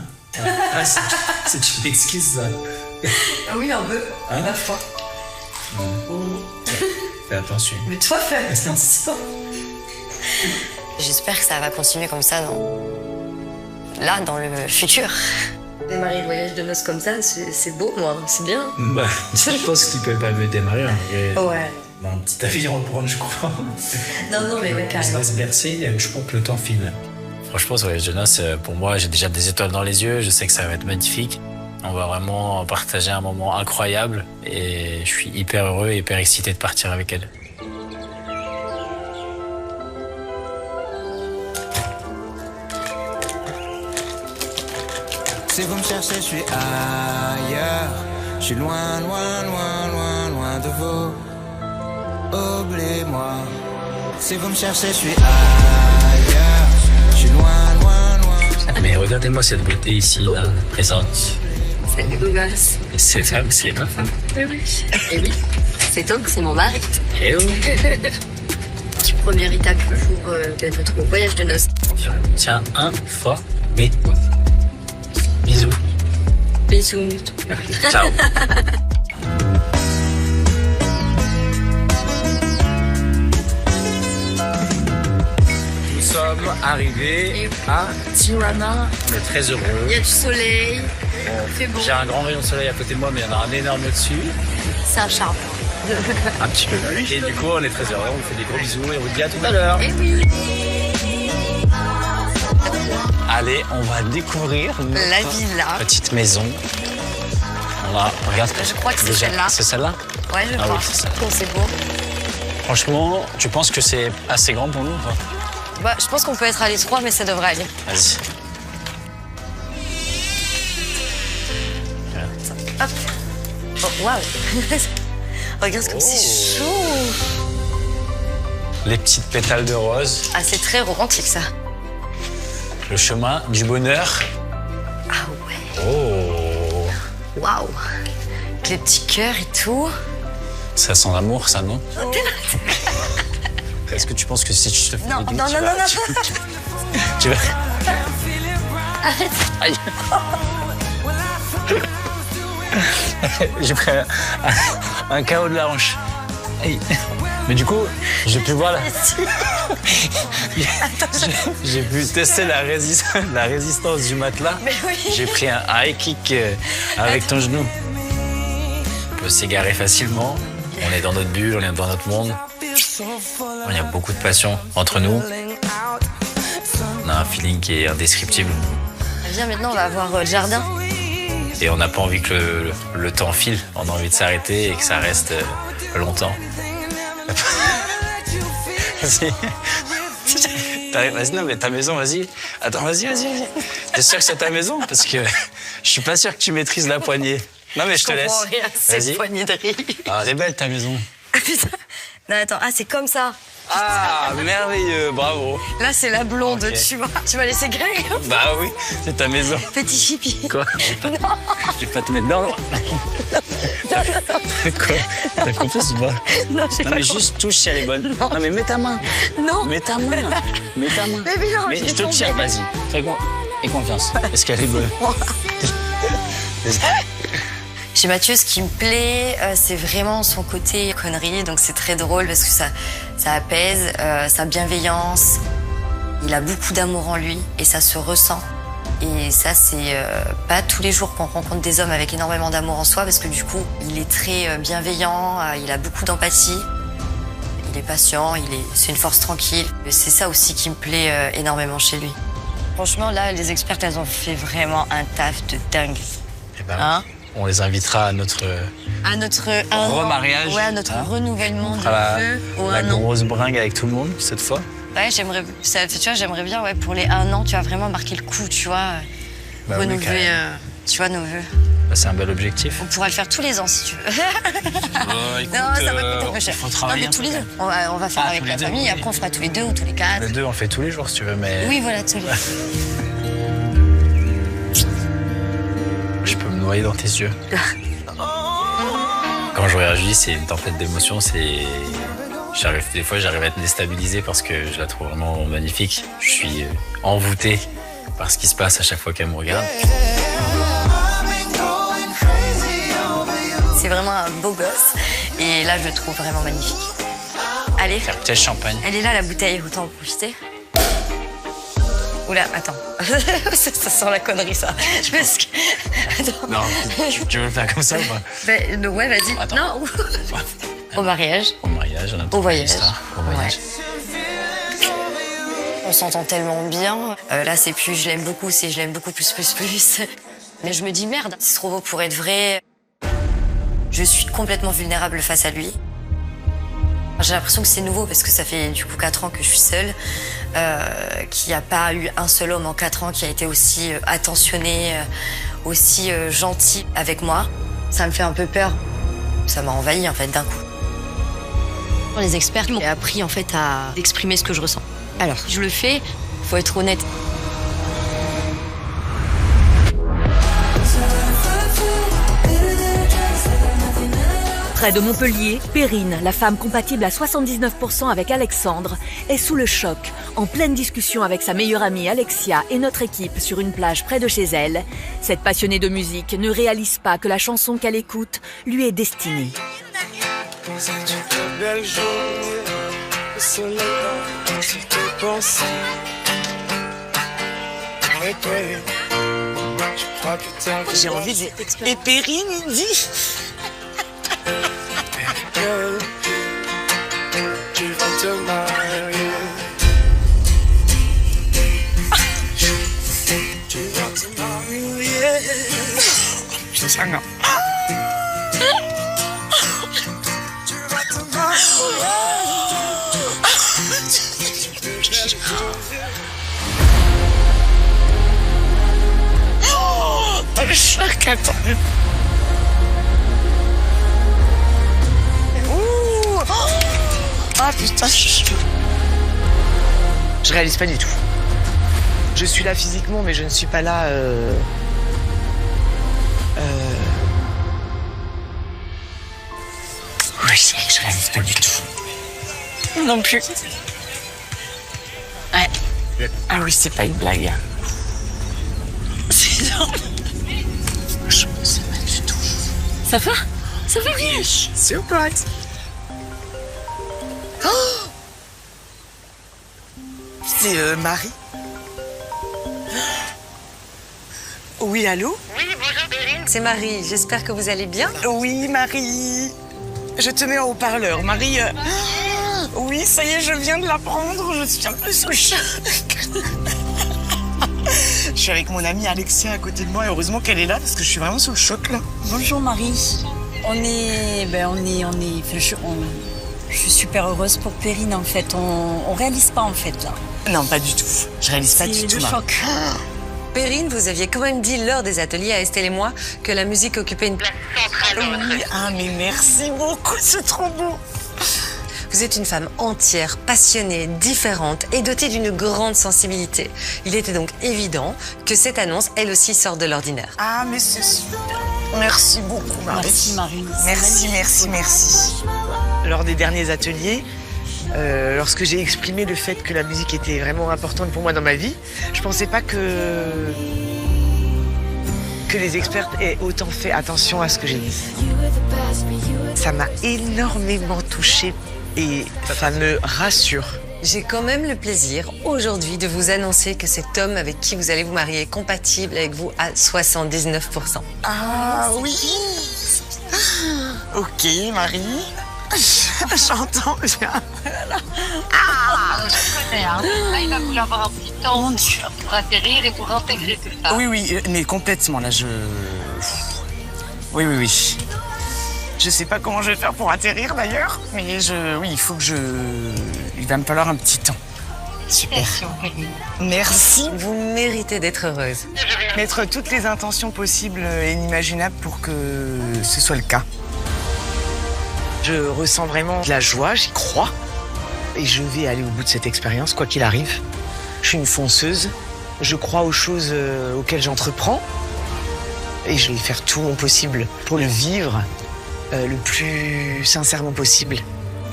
C'est une excuse, ça. Ah oui, un peu. Hein? La foi. Fais attention. Mais toi, fais attention. J'espère que ça va continuer comme ça dans le futur. Démarrer le voyage de noces comme ça, c'est beau, moi. C'est bien. Bah, je pense que tu peux pas mieux démarrer. Ouais. Un petit avion reprendre, je crois. Non, mais ouais, carrément. On se laisse bercer, je pense que le temps file. Franchement, ce voyage de noces, pour moi, j'ai déjà des étoiles dans les yeux. Je sais que ça va être magnifique. On va vraiment partager un moment incroyable. Et je suis hyper heureux et hyper excité de partir avec elle. Si vous me cherchez, je suis ailleurs. Je suis loin, loin, loin, loin, loin de vous. Oubliez-moi. Si vous me cherchez, je suis ailleurs. Je suis loin, loin, loin. Mais regardez-moi cette beauté ici, là, présente. C'est le beau gosse. C'est femme, c'est ma femme. Oui. Et oui. C'est toi que c'est mon mari. Eh oui. Première étape pour notre voyage de noces. Tiens, un fort, mais. Bisous. Bisous. Ciao. Nous sommes arrivés à Tirana. On est très heureux. Il y a du soleil. C'est beau. J'ai un grand rayon de soleil à côté de moi, mais il y en a un énorme au-dessus. C'est un charme. Un petit peu. Et du coup, on est très heureux, on vous fait des gros bisous et on vous dit à tout à l'heure. Et oui. Allez, on va découvrir La villa. petite maison. Voilà, regarde. Je crois que c'est déjà, celle-là. C'est celle-là? Ouais, je Ah crois. oui, c'est ça. Bon, c'est beau. Franchement, tu penses que c'est assez grand pour nous ou pas? Bah, je pense qu'on peut être à l'étroit, mais ça devrait aller. Vas-y. Hop. Oh, waouh. Regarde comme c'est chaud. Les petites pétales de rose. Ah, c'est très romantique, ça. Le chemin du bonheur. Ah ouais. Oh. Waouh. Avec les petits cœurs et tout. Ça sent l'amour, ça, non? Est-ce que tu penses que si je te fais Non, des bisous, non, tu non, vas- non, Tu vas... Arrête. Aïe. J'ai pris un KO de la hanche. Aïe. Mais du coup, j'ai pu voir j'ai pu tester la résistance du matelas. Mais oui. J'ai pris un high kick avec ton genou. On peut s'égarer facilement. On est dans notre bulle, on est dans notre monde. Il y a beaucoup de passion entre nous. On a un feeling qui est indescriptible. Viens, maintenant, on va voir le jardin. Et on n'a pas envie que le temps file. On a envie de s'arrêter et que ça reste longtemps. Vas-y. Vas-y, non, mais ta maison, vas-y. Attends, vas-y. T'es sûr que c'est ta maison? Parce que je suis pas sûr que tu maîtrises la poignée. Non, mais je te laisse. comprends rien, c'est une poignée de riz. Ah, elle est belle, ta maison. Ah, putain. Non, attends, c'est comme ça. Ah, merveilleux, bravo. Là, c'est la blonde, Ok. tu vois. Tu vas laisser gagner. Bah oui, c'est ta maison. Petit chipi. Quoi? Je vais pas te mettre dans le... Quoi? T'as compris ou pas? Non, j'ai Non, pas mais compris. juste touche si elle est bonne. Non, mais mets ta main. Non. Mets ta main. Mets ta main. Mais non, Mais j'ai je te tombé. tiens, vas-y. Aie confiance. Est-ce qu'elle est bonne? Chez Mathieu, ce qui me plaît, c'est vraiment son côté connerie. Donc c'est très drôle parce que ça apaise, sa bienveillance. Il a beaucoup d'amour en lui et ça se ressent. Et ça, c'est pas tous les jours qu'on rencontre des hommes avec énormément d'amour en soi parce que du coup, il est très bienveillant, il a beaucoup d'empathie. Il est patient, c'est une force tranquille. C'est ça aussi qui me plaît énormément chez lui. Franchement, là, les expertes, elles ont fait vraiment un taf de dingue. Eh ben, Hein? on les invitera à notre remariage. Ouais, à notre renouvellement de fera vœux au la 1 an. grosse bringue avec tout le monde cette fois. Ouais, tu vois, j'aimerais bien, ouais, pour les 1 an, tu vas vraiment marquer le coup, tu vois, Bah oui, renouveler, carrément. tu vois, nos vœux. Bah, c'est un bel objectif. On pourra le faire tous les ans, si tu veux. Écoute, Non, ça va coûter peu cher. faut Non, travailler mais un tous peu, les quand deux. même. On va faire Ah, avec tous la les deux, famille, oui. après on fera tous les 2 ou tous les 4. Les deux, on le fait tous les jours si tu veux, mais... Oui, voilà, tous les deux. Je peux me noyer dans tes yeux. Quand je regarde Julie, c'est une tempête d'émotions. Des fois, j'arrive à être déstabilisé parce que je la trouve vraiment magnifique. Je suis envoûté par ce qui se passe à chaque fois qu'elle me regarde. C'est vraiment un beau gosse. Et là, je le trouve vraiment magnifique. Allez. Faire peut-être champagne. Elle est là, la bouteille, autant en profiter. Oula, attends. Ça sent la connerie, ça. Parce que... Attends. Non, tu veux le faire comme ça ou pas? Ben, ouais, vas-y. Attends. Non. Au mariage. Au mariage, on a Au voyage. Au voyage. On s'entend tellement bien. Là, c'est plus je l'aime beaucoup, c'est je l'aime beaucoup plus. Mais je me dis merde, c'est trop beau pour être vrai. Je suis complètement vulnérable face à lui. J'ai l'impression que c'est nouveau parce que ça fait du coup 4 ans que je suis seule, qu'il n'y a pas eu un seul homme en 4 ans qui a été aussi attentionné, aussi gentil avec moi. Ça me fait un peu peur. Ça m'a envahi en fait d'un coup. Les experts m'ont appris en fait à exprimer ce que je ressens. Alors, je le fais, faut être honnête. Près de Montpellier, Perrine, la femme compatible à 79% avec Alexandre, est sous le choc, en pleine discussion avec sa meilleure amie Alexia et notre équipe sur une plage près de chez elle. Cette passionnée de musique ne réalise pas que la chanson qu'elle écoute lui est destinée. J'ai envie de... Et Perrine, il dit... Susanna. T'as le choc, attends. Ah putain. Je réalise pas du tout. Je suis là physiquement, mais je ne suis pas là. Oui, je réalise pas du tout. Non plus. Ouais. Ah oui, c'est pas une blague. C'est énorme. Je ne sais pas du tout. Ça va? Ça va bien? Surprise. Oh, c'est Marie. Oui, allô? Oui, bonjour Perrine. C'est Marie, j'espère que vous allez bien. Oui, Marie. Je te mets en haut-parleur. Marie, oui, ça y est, je viens de l'apprendre. Je suis un peu sous le choc. Je suis avec mon amie Alexia à côté de moi et heureusement qu'elle est là parce que je suis vraiment sous le choc là. Bonjour Marie. Je suis super heureuse pour Perrine en fait. On réalise pas en fait là. Non, pas du tout. Je réalise pas du tout. C'est le choc. Perrine, vous aviez quand même dit lors des ateliers à Estelle et moi que la musique occupait une place centrale dans votre vie. Ah mais merci beaucoup, c'est trop beau. Vous êtes une femme entière, passionnée, différente et dotée d'une grande sensibilité. Il était donc évident que cette annonce, elle aussi, sort de l'ordinaire. Ah mais c'est super. Merci beaucoup Marie. Merci Marie. Merci. Lors des derniers ateliers, lorsque j'ai exprimé le fait que la musique était vraiment importante pour moi dans ma vie, je pensais pas que les experts aient autant fait attention à ce que j'ai dit. Ça m'a énormément touchée et ça me rassure. J'ai quand même le plaisir aujourd'hui de vous annoncer que cet homme avec qui vous allez vous marier est compatible avec vous à 79%. Ah oui. Ok Marie. J'entends bien. Je connais, hein. Là, il va falloir avoir un petit temps pour atterrir et pour intégrer tout ça. Oui, mais complètement, là, Oui. Je sais pas comment je vais faire pour atterrir, d'ailleurs, mais oui, il va me falloir un petit temps. Super. Merci. Vous méritez d'être heureuse. Mettre toutes les intentions possibles et inimaginables pour que ce soit le cas. Je ressens vraiment de la joie, j'y crois. Et je vais aller au bout de cette expérience, quoi qu'il arrive. Je suis une fonceuse. Je crois aux choses auxquelles j'entreprends. Et je vais faire tout mon possible pour le vivre le plus sincèrement possible.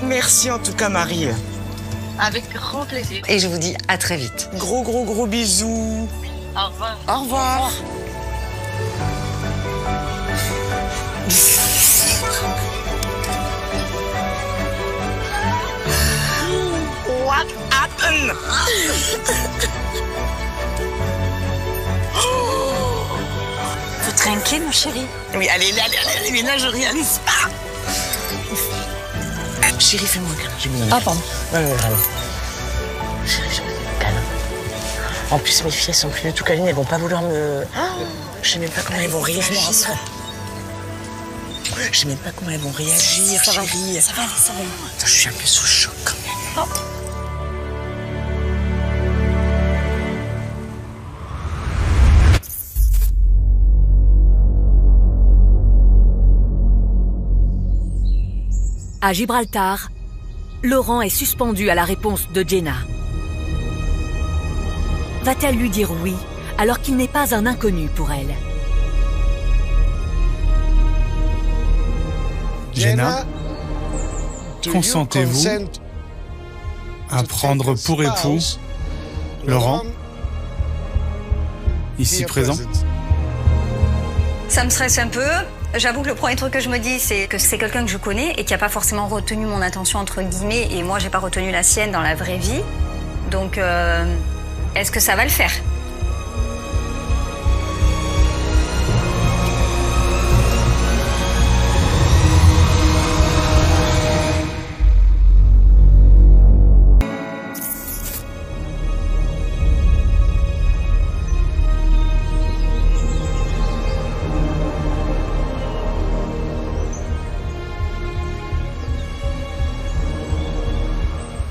Merci en tout cas, Marie. Avec grand plaisir. Et je vous dis à très vite. Gros bisous. Au revoir. Au revoir. What happened? Faut trinquer, ma chérie. Oui, allez, mais là, je réalise pas. Chérie, fais-moi un câlin. Ah, pardon. Ouais. Chérie, je vais un câlin. En plus, mes filles, elles sont plus du tout câlines, elles vont pas vouloir me... Je sais même pas comment elles vont réagir. Je sais même pas comment elles vont réagir, chérie. Ça va aller. Attends, je suis un peu sous le choc quand même. Oh. À Gibraltar, Laurent est suspendu à la réponse de Jenna. Va-t-elle lui dire oui alors qu'il n'est pas un inconnu pour elle? Jenna, consentez-vous à prendre pour époux Laurent, ici présent? Ça me stresse un peu. J'avoue que le premier truc que je me dis, c'est que c'est quelqu'un que je connais et qui n'a pas forcément retenu mon attention, entre guillemets, et moi, j'ai pas retenu la sienne dans la vraie vie. Donc, est-ce que ça va le faire?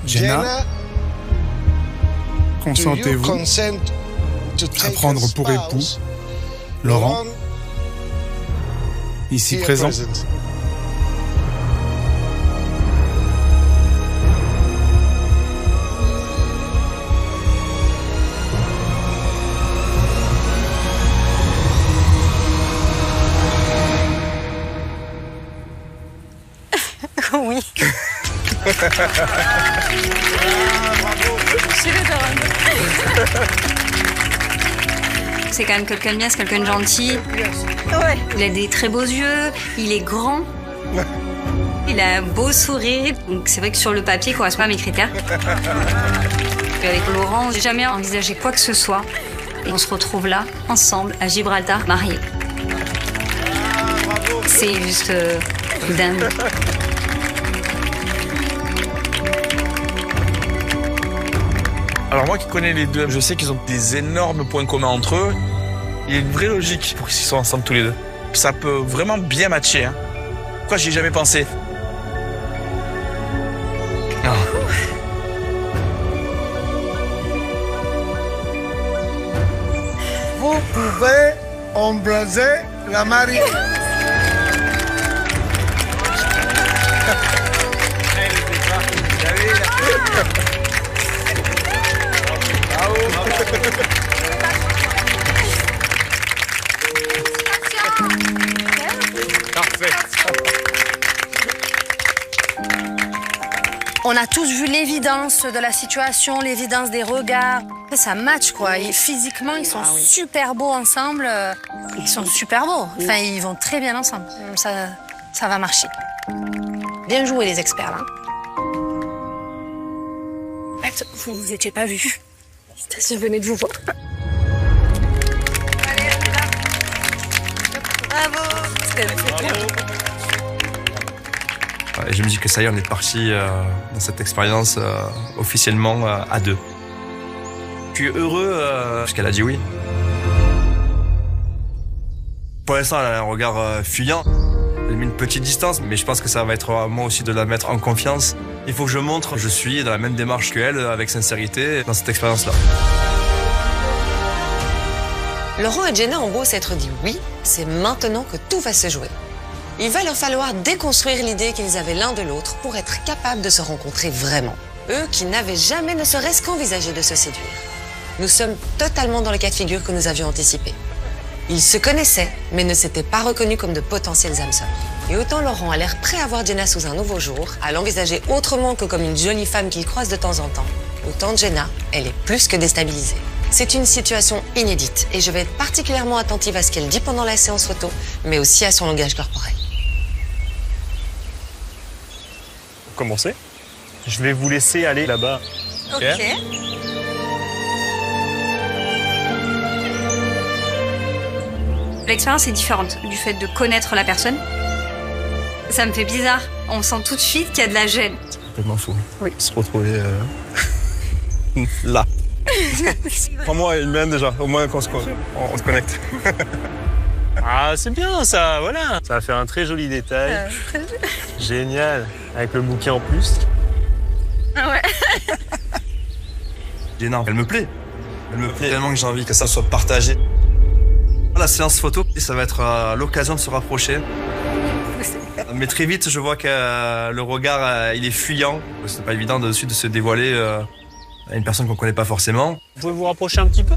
Jenna, consentez-vous à prendre pour époux Laurent, ici présent? Oui. C'est quand même quelqu'un de bien, c'est quelqu'un de gentil. Ouais. Il a des très beaux yeux, il est grand. Il a un beau sourire. Donc c'est vrai que sur le papier, il correspond à mes critères. Et avec Laurent, j'ai jamais envisagé quoi que ce soit. Et on se retrouve là, ensemble, à Gibraltar, mariés. C'est juste dingue. Alors moi qui connais les deux, je sais qu'ils ont des énormes points communs entre eux. Il y a une vraie logique pour qu'ils soient ensemble tous les deux. Ça peut vraiment bien matcher. Hein. Pourquoi j'y ai jamais pensé? Oh. Vous pouvez embrasser la mariée. On a tous vu l'évidence de la situation, l'évidence des regards. Ça match, quoi. Et physiquement, ils sont super beaux ensemble. Ils sont super beaux. Enfin, ils vont très bien ensemble. Ça va marcher. Bien joué, les experts, là. Vous vous étiez pas vus. Je venais de vous voir. Et je me dis que ça y est, on est parti dans cette expérience officiellement à deux. Je suis heureux parce qu'elle a dit oui. Pour l'instant, elle a un regard fuyant. Elle met une petite distance, mais je pense que ça va être à moi aussi de la mettre en confiance. Il faut que je montre que je suis dans la même démarche qu'elle, avec sincérité, dans cette expérience-là. Laurent et Jenna ont beau s'être dit oui, c'est maintenant que tout va se jouer. Il va leur falloir déconstruire l'idée qu'ils avaient l'un de l'autre pour être capables de se rencontrer vraiment. Eux qui n'avaient jamais ne serait-ce qu'envisagé de se séduire. Nous sommes totalement dans le cas de figure que nous avions anticipé. Ils se connaissaient, mais ne s'étaient pas reconnus comme de potentiels âmes sœurs. Et autant Laurent a l'air prêt à voir Jenna sous un nouveau jour, à l'envisager autrement que comme une jolie femme qu'il croise de temps en temps, autant Jenna, elle est plus que déstabilisée. C'est une situation inédite et je vais être particulièrement attentive à ce qu'elle dit pendant la séance photo, mais aussi à son langage corporel. Pour commencer, je vais vous laisser aller là-bas. Ok. L'expérience est différente du fait de connaître la personne. Ça me fait bizarre. On sent tout de suite qu'il y a de la gêne. C'est complètement fou. Oui. Se retrouver là. Prends-moi une main déjà, au moins qu'on se connecte. Ah, c'est bien ça, voilà. Ça va faire un très joli détail. Génial. Avec le bouquet en plus. Ah ouais. Jenna, elle me plaît. Elle me plaît tellement que j'ai envie que ça soit partagé. La séance photo, ça va être l'occasion de se rapprocher. Mais très vite, je vois que le regard, il est fuyant. C'est pas évident de se dévoiler à une personne qu'on connaît pas forcément. Vous pouvez vous rapprocher un petit peu?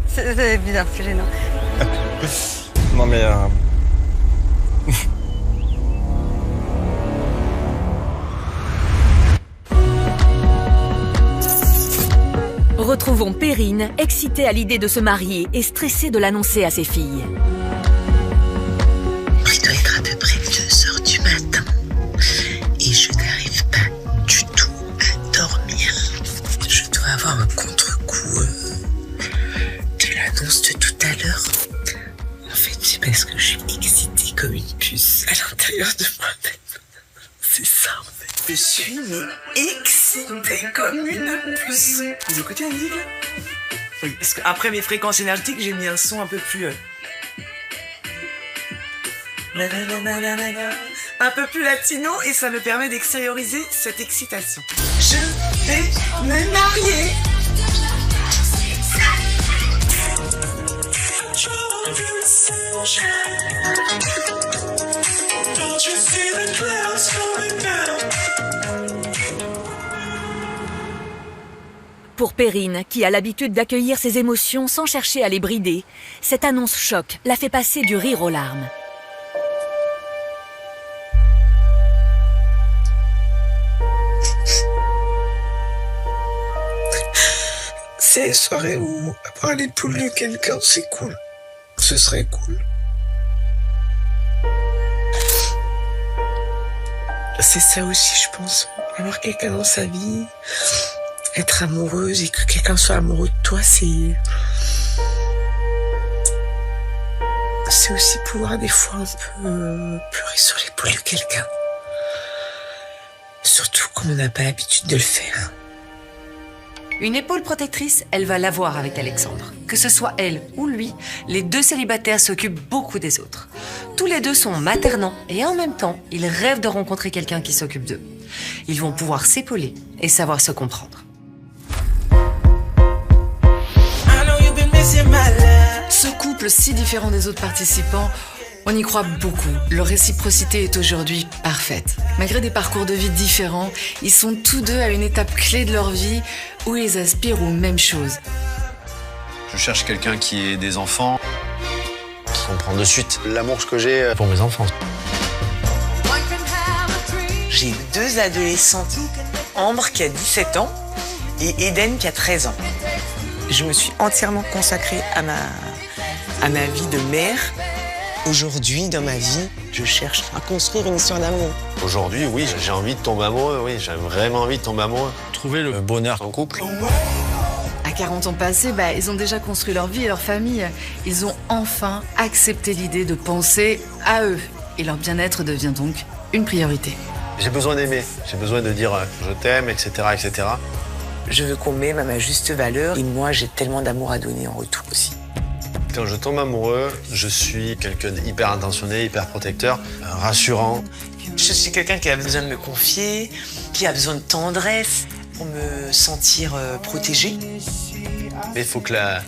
C'est bizarre, c'est gênant. Non mais... Retrouvons Perrine, excitée à l'idée de se marier et stressée de l'annoncer à ses filles. Il doit être à peu près 2h du matin et je n'arrive pas du tout à dormir. Je dois avoir un contre-coup de l'annonce de tout à l'heure. En fait, c'est parce que je suis excitée comme une puce à l'intérieur de moi-même. C'est ça en fait. Je suis excitée comme une puce. Vous écoutez la musique là? Oui. Parce qu'après mes fréquences énergétiques, j'ai mis un son un peu plus... un peu plus latino et ça me permet d'extérioriser cette excitation. Je vais me marier. Pour Perrine, qui a l'habitude d'accueillir ses émotions sans chercher à les brider, cette annonce choc la fait passer du rire aux larmes. C'est une soirée où avoir l'épaule de quelqu'un, c'est cool. Ce serait cool. C'est ça aussi, je pense. Avoir quelqu'un dans sa vie, être amoureuse et que quelqu'un soit amoureux de toi, c'est aussi pouvoir des fois un peu pleurer sur l'épaule de quelqu'un. Surtout quand on n'a pas l'habitude de le faire. Une épaule protectrice, elle va l'avoir avec Alexandre. Que ce soit elle ou lui, les deux célibataires s'occupent beaucoup des autres. Tous les deux sont maternants et en même temps, ils rêvent de rencontrer quelqu'un qui s'occupe d'eux. Ils vont pouvoir s'épauler et savoir se comprendre. Ce couple si différent des autres participants, on y croit beaucoup. Leur réciprocité est aujourd'hui parfaite. Malgré des parcours de vie différents, ils sont tous deux à une étape clé de leur vie où ils aspirent aux mêmes choses. Je cherche quelqu'un qui ait des enfants, qui comprend de suite l'amour que j'ai pour mes enfants. J'ai 2 adolescentes, Ambre qui a 17 ans et Eden qui a 13 ans. Je me suis entièrement consacrée à ma vie de mère. Aujourd'hui, dans ma vie, je cherche à construire une histoire d'amour. Aujourd'hui, oui, j'ai envie de tomber amoureux, oui, j'ai vraiment envie de tomber amoureux. Trouver le bonheur en couple. À 40 ans passés, ils ont déjà construit leur vie et leur famille. Ils ont enfin accepté l'idée de penser à eux. Et leur bien-être devient donc une priorité. J'ai besoin d'aimer, j'ai besoin de dire je t'aime, etc., etc. Je veux qu'on m'aime à ma juste valeur et moi, j'ai tellement d'amour à donner en retour aussi. Quand je tombe amoureux, je suis quelqu'un d'hyper intentionné, hyper protecteur, rassurant. Je suis quelqu'un qui a besoin de me confier, qui a besoin de tendresse pour me sentir protégée. Mais il faut que la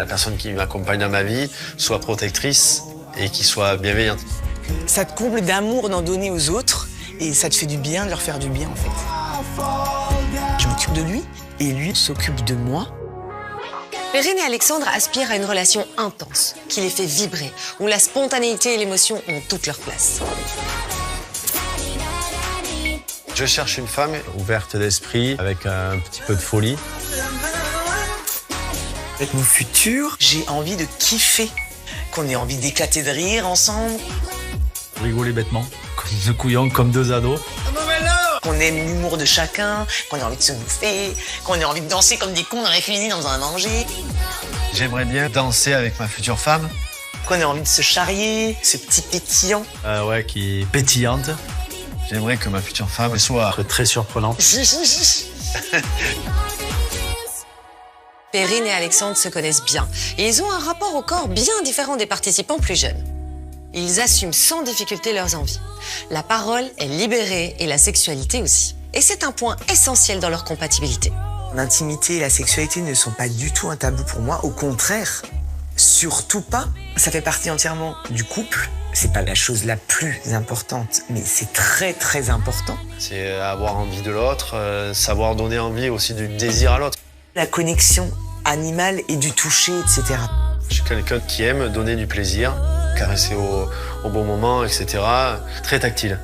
personne qui m'accompagne dans ma vie soit protectrice et qui soit bienveillante. Ça te comble d'amour d'en donner aux autres et ça te fait du bien de leur faire du bien en fait. Je m'occupe de lui et lui s'occupe de moi. Perrine et Alexandre aspirent à une relation intense, qui les fait vibrer, où la spontanéité et l'émotion ont toute leur place. Je cherche une femme ouverte d'esprit, avec un petit peu de folie. Avec mon futur, j'ai envie de kiffer, qu'on ait envie d'éclater de rire ensemble. Rigoler bêtement, comme deux couillons, comme deux ados. Qu'on aime l'humour de chacun, qu'on ait envie de se bouffer, qu'on ait envie de danser comme des cons dans la cuisine en faisant à manger. J'aimerais bien danser avec ma future femme. Qu'on ait envie de se charrier, ce petit pétillant. Ouais, qui est pétillante. J'aimerais que ma future femme soit très surprenante. Perrine et Alexandre se connaissent bien et ils ont un rapport au corps bien différent des participants plus jeunes. Ils assument sans difficulté leurs envies. La parole est libérée et la sexualité aussi. Et c'est un point essentiel dans leur compatibilité. L'intimité et la sexualité ne sont pas du tout un tabou pour moi, au contraire. Surtout pas. Ça fait partie entièrement du couple. C'est pas la chose la plus importante, mais c'est très très important. C'est avoir envie de l'autre, savoir donner envie aussi du désir à l'autre. La connexion animale et du toucher, etc. Je suis quelqu'un qui aime donner du plaisir, caresser au bon moment, etc. Très tactile.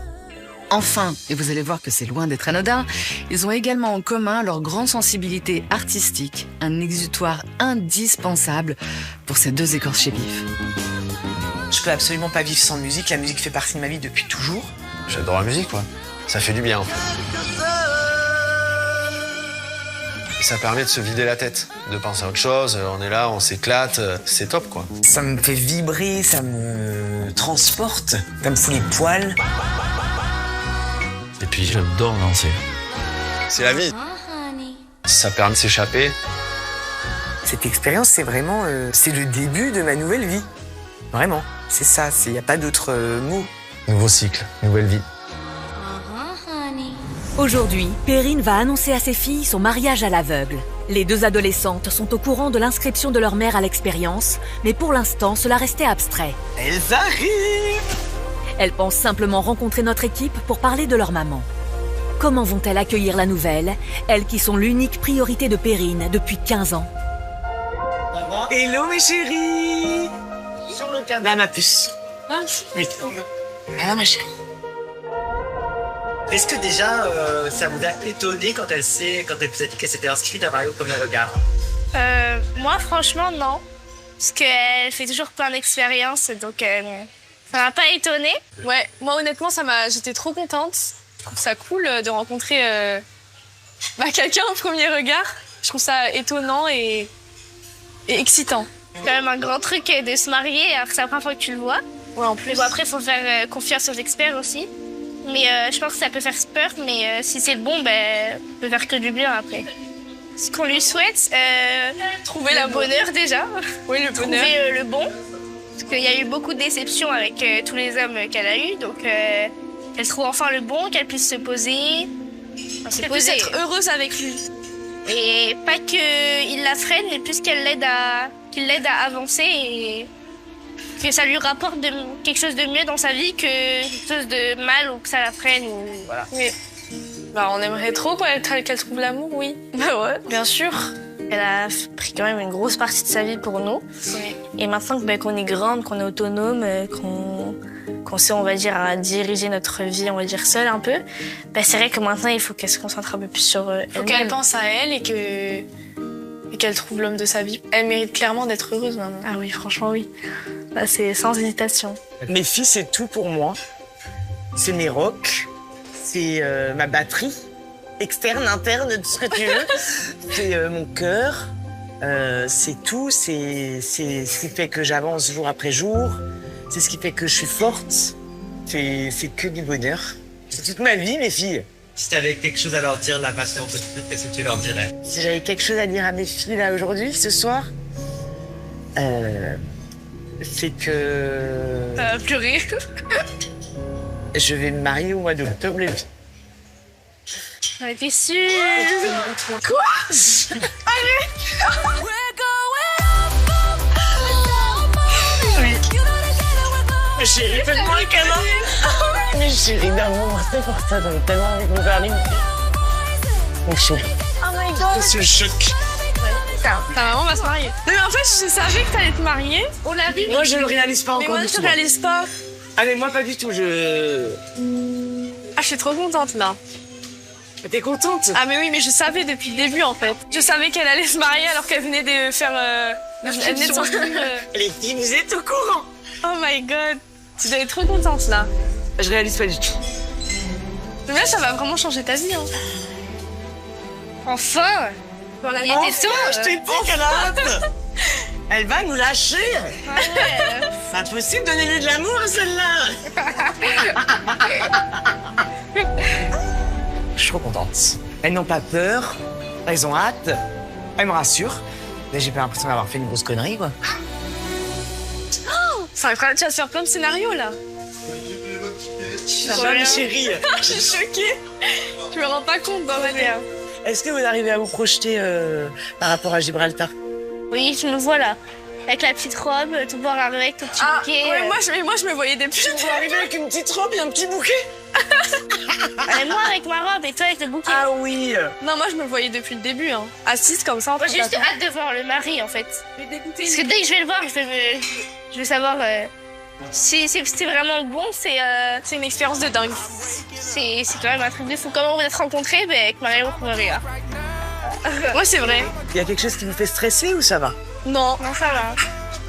Enfin, et vous allez voir que c'est loin d'être anodin, ils ont également en commun leur grande sensibilité artistique, un exutoire indispensable pour ces deux écorchés vifs. Je peux absolument pas vivre sans musique, la musique fait partie de ma vie depuis toujours. J'adore la musique, quoi. Ça fait du bien, en fait. Et ça permet de se vider la tête, de penser à autre chose, on est là, on s'éclate, c'est top, quoi. Ça me fait vibrer, ça me transporte, ça me fout les poils. Et puis j'adore danser. C'est la vie. Ça permet de s'échapper. Cette expérience, c'est vraiment c'est le début de ma nouvelle vie. Vraiment, c'est ça, il n'y a pas d'autre mot. Nouveau cycle, nouvelle vie. Aujourd'hui, Perrine va annoncer à ses filles son mariage à l'aveugle. Les deux adolescentes sont au courant de l'inscription de leur mère à l'expérience, mais pour l'instant, cela restait abstrait. Elles arrivent! Elles pensent simplement rencontrer notre équipe pour parler de leur maman. Comment vont-elles accueillir la nouvelle, elles qui sont l'unique priorité de Perrine depuis 15 ans? Hello mes chéris! Sur le cadre. Là, ma puce. Oui. Ah, ma chérie. Est-ce que déjà, ça vous a étonné quand elle vous a dit qu'elle s'était inscrite à Mario au premier regard? Moi, franchement, non. Parce qu'elle fait toujours plein d'expériences, donc ça m'a pas étonnée. Ouais, moi honnêtement, j'étais trop contente. Je trouve ça cool de rencontrer quelqu'un au premier regard. Je trouve ça étonnant et excitant. C'est quand même un grand truc de se marier alors que c'est la première fois que tu le vois. Ouais, en plus. Bon, après, il faut faire confiance aux experts aussi. Mais je pense que ça peut faire peur, mais si c'est le bon, ça peut faire que du bien après. Ce qu'on lui souhaite, trouver le bonheur déjà. Oui, le bonheur. Trouver le bon. Parce qu'il y a eu beaucoup de déceptions avec tous les hommes qu'elle a eus. Donc, qu'elle trouve enfin le bon, qu'elle puisse se poser. Qu'elle puisse être heureuse avec lui. Et pas qu'il la freine, mais plus qu'il l'aide à avancer et que ça lui rapporte quelque chose de mieux dans sa vie que quelque chose de mal ou que ça la freine. Voilà. Oui. On aimerait trop qu'elle trouve l'amour, oui. Bah ouais, bien sûr. Elle a pris quand même une grosse partie de sa vie pour nous. Oui. Et maintenant qu'on est grande, qu'on est autonome, qu'on sait, on va dire, à diriger notre vie, on va dire, seule un peu, c'est vrai que maintenant, il faut qu'elle se concentre un peu plus sur elle-même. Il faut qu'elle pense à elle et qu'elle trouve l'homme de sa vie. Elle mérite clairement d'être heureuse maintenant. Ah oui, franchement, oui. C'est sans hésitation. Mes filles, c'est tout pour moi. C'est mes rocks, c'est ma batterie, externe, interne, tout ce que tu veux. C'est mon cœur, c'est tout, c'est ce qui fait que j'avance jour après jour, c'est ce qui fait que je suis forte, c'est que du bonheur. C'est toute ma vie, mes filles. Si t'avais quelque chose à leur dire, la passion, qu'est-ce que tu leur dirais? Si j'avais quelque chose à dire à mes filles là aujourd'hui, ce soir, c'est que... Pleurer. Je vais me marier au mois d'octobre, les filles. J'en étais sûre. Quoi? Allez. Oui. Chérie, faites-moi un câlin. Mais chérie d'amour, c'est pour ça, j'en ai tellement envie de me parler. Mais chérie. Oh my god. C'est le choc. Ta maman va se marier. Mais en fait, je savais que t'allais te marier. On l'a vu. Moi, je le réalise pas encore. Mais moi, je le réalise pas. Ah, mais moi, pas du tout. Ah, je suis trop contente, là. T'es contente? Ah, mais oui, mais je savais depuis le début, en fait. Je savais qu'elle allait se marier alors qu'elle venait de faire... Elle venait de s'inscrire. Les filles, vous êtes au courant? Oh my god. Tu dois être trop contente, là. Je réalise pas du tout. Mais là, ça va vraiment changer ta vie, hein. Enfin. Il était temps. Je t'ai dit qu'elle a hâte. Elle va nous lâcher. Ouais. C'est impossible de donner de l'amour à celle-là. Je suis trop contente. Elles n'ont pas peur. Elles ont hâte. Elles me rassurent. Mais j'ai pas l'impression d'avoir fait une grosse connerie, quoi. Oh, c'est incroyable. Tu vas te faire plein de scénarios, là. Ça va, mes chéris? Je suis choquée. Tu me rends pas compte dans ma tête. Est-ce que vous arrivez à vous projeter par rapport à Gibraltar? Oui, je me vois là. Avec la petite robe, tout voir arriver avec ton petit bouquet. Ouais, moi, je me voyais depuis. Tu vas arriver avec une petite robe et un petit bouquet? Moi avec ma robe et toi avec le bouquet. Ah oui. Non, moi, je me voyais depuis le début, hein. Assise comme ça. Moi, j'ai juste hâte de voir le mari, en fait. Parce que dès que je vais le voir, je vais savoir si c'est vraiment bon. C'est une expérience de dingue. C'est quand même un truc de fou. Comment vous êtes rencontrés? Avec Marion Maria. Ouais, c'est vrai. Il y a quelque chose qui vous fait stresser ou ça va? Non. Non, ça va.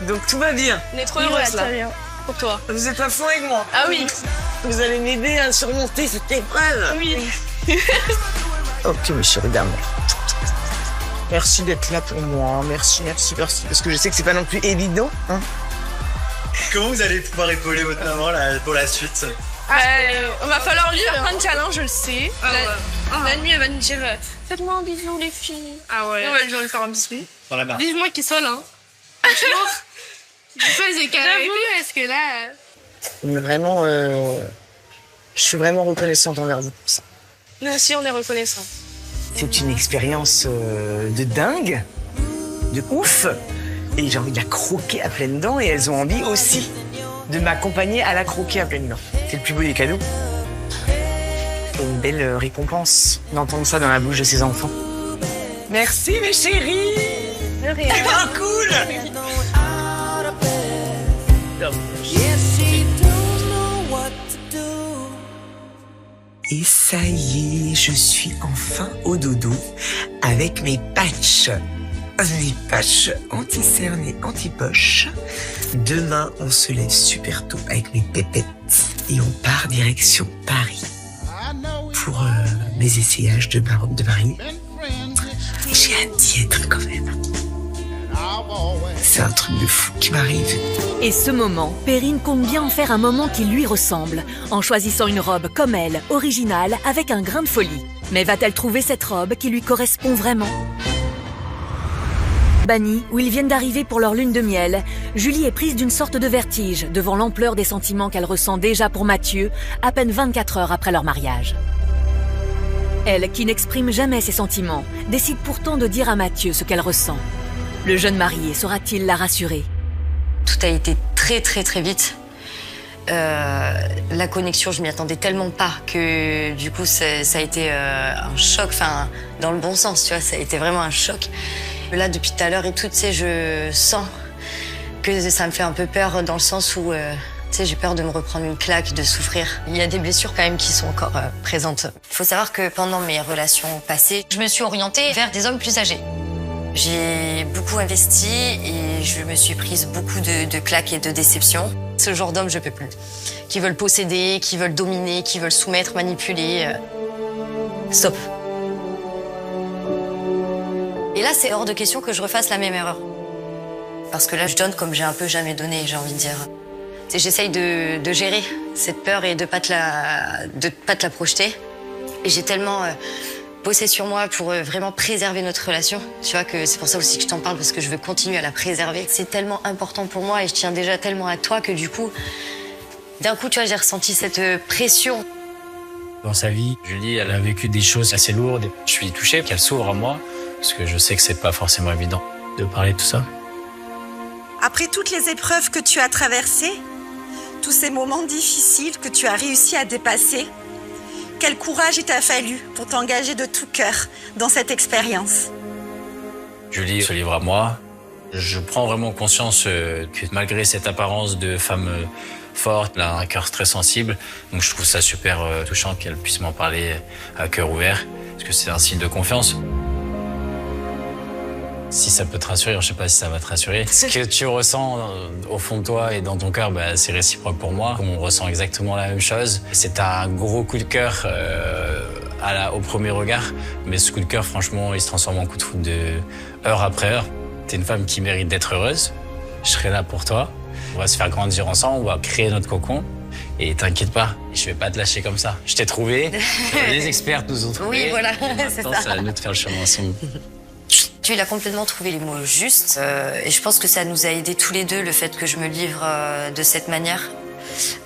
Donc tout va bien. On est trop heureuses là. Bien. Pour toi. Vous êtes à fond avec moi? Ah oui. Vous allez m'aider à surmonter cette épreuve? Oui. Ok, mes chéris d'amour. Merci d'être là pour moi. Merci. Parce que je sais que c'est pas non plus évident, hein. Comment vous allez pouvoir épauler votre maman là, pour la suite? On va falloir lui faire plein de câlins, je le sais. La nuit, elle va nous dire faites-moi un bisou, les filles. Ah ouais. On va lui faire un bisou. Dans la barre. Vivement qu'il soit là. Franchement, je fais des câlins. J'avoue, parce que là. Mais vraiment, je suis vraiment reconnaissante envers vous pour ça. Nous aussi, on est reconnaissants. C'est une expérience de dingue, de ouf. Et j'ai envie de la croquer à pleines dents et elles ont envie aussi de m'accompagner à la croquer à pleines dents. C'est le plus beau des cadeaux. Et une belle récompense d'entendre ça dans la bouche de ses enfants. Merci mes chéris. De rien. C'est bien cool. Et ça y est, je suis enfin au dodo avec mes patchs. Mes patchs anti-cerne et anti-poche. Demain, on se lève super tôt avec mes pépettes et on part direction Paris pour mes essayages de baronne de Paris. J'ai hâte d'y être quand même. C'est un truc de fou qui m'arrive. Et ce moment, Perrine compte bien en faire un moment qui lui ressemble, en choisissant une robe comme elle, originale, avec un grain de folie. Mais va-t-elle trouver cette robe qui lui correspond vraiment ? Banni, où ils viennent d'arriver pour leur lune de miel, Julie est prise d'une sorte de vertige devant l'ampleur des sentiments qu'elle ressent déjà pour Mathieu, à peine 24 heures après leur mariage. Elle, qui n'exprime jamais ses sentiments, décide pourtant de dire à Mathieu ce qu'elle ressent. Le jeune marié saura-t-il la rassurer ? Tout a été très très très vite. La connexion, je m'y attendais tellement pas que du coup ça a été un choc, enfin dans le bon sens, tu vois, ça a été vraiment un choc. Là depuis tout à l'heure et tout, tu sais, je sens que ça me fait un peu peur dans le sens où tu sais, j'ai peur de me reprendre une claque, de souffrir. Il y a des blessures quand même qui sont encore présentes. Il faut savoir que pendant mes relations passées, je me suis orientée vers des hommes plus âgés. J'ai beaucoup investi et je me suis prise beaucoup de claques et de déceptions. Ce genre d'hommes, je peux plus. Qui veulent posséder, qui veulent dominer, qui veulent soumettre, manipuler. Stop. Et là, c'est hors de question que je refasse la même erreur. Parce que là, je donne comme j'ai un peu jamais donné, j'ai envie de dire. J'essaye de gérer cette peur et de pas te la projeter. Et j'ai tellement bossé sur moi pour vraiment préserver notre relation. Tu vois que c'est pour ça aussi que je t'en parle, parce que je veux continuer à la préserver. C'est tellement important pour moi et je tiens déjà tellement à toi que du coup, d'un coup, tu vois, j'ai ressenti cette pression. Dans sa vie, Julie, elle a vécu des choses assez lourdes. Je suis touché qu'elle s'ouvre à moi, parce que je sais que c'est pas forcément évident de parler de tout ça. Après toutes les épreuves que tu as traversées, tous ces moments difficiles que tu as réussi à dépasser, quel courage il t'a fallu pour t'engager de tout cœur dans cette expérience. Julie se livre à moi. Je prends vraiment conscience que malgré cette apparence de femme forte, elle a un cœur très sensible. Donc je trouve ça super touchant qu'elle puisse m'en parler à cœur ouvert, parce que c'est un signe de confiance. Si ça peut te rassurer, je sais pas si ça va te rassurer. Ce que tu ressens au fond de toi et dans ton cœur, c'est réciproque pour moi. On ressent exactement la même chose. C'est un gros coup de cœur au premier regard, mais ce coup de cœur, franchement, il se transforme en coup de foudre heure après heure. T'es une femme qui mérite d'être heureuse. Je serai là pour toi. On va se faire grandir ensemble, on va créer notre cocon. Et t'inquiète pas, je vais pas te lâcher comme ça. Je t'ai trouvé, les expertes nous ont trouvé. Oui, voilà, c'est ça. C'est à nous de faire le chemin ensemble. Il a complètement trouvé les mots justes et je pense que ça nous a aidés tous les deux, le fait que je me livre de cette manière.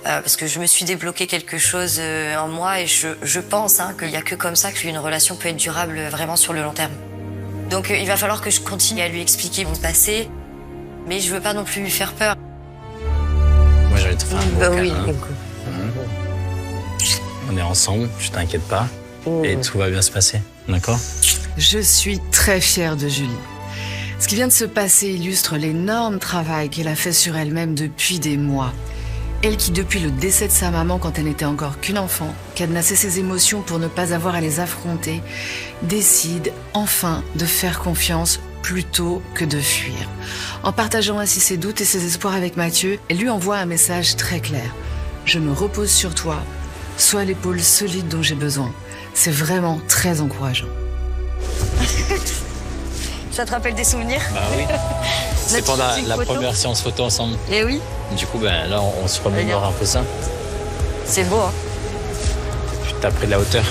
Parce que je me suis débloqué quelque chose en moi et je pense qu'il n'y a que comme ça qu'une relation peut être durable vraiment sur le long terme. Donc il va falloir que je continue à lui expliquer mon passé, mais je veux pas non plus lui faire peur. Moi j'ai envie de te faire un beau oui, câlin. On est ensemble, je t'inquiète pas, et tout va bien se passer, d'accord ? Je suis très fière de Julie. Ce qui vient de se passer illustre l'énorme travail qu'elle a fait sur elle-même depuis des mois. Elle qui, depuis le décès de sa maman quand elle n'était encore qu'une enfant, cadenassait ses émotions pour ne pas avoir à les affronter, décide enfin de faire confiance plutôt que de fuir. En partageant ainsi ses doutes et ses espoirs avec Mathieu, elle lui envoie un message très clair. Je me repose sur toi, sois l'épaule solide dont j'ai besoin. C'est vraiment très encourageant. Ça te rappelle des souvenirs? Bah oui. C'est pendant la première séance photo ensemble. Eh oui. Du coup, là, on se remémore un peu ça. C'est beau, hein? T'as pris de la hauteur.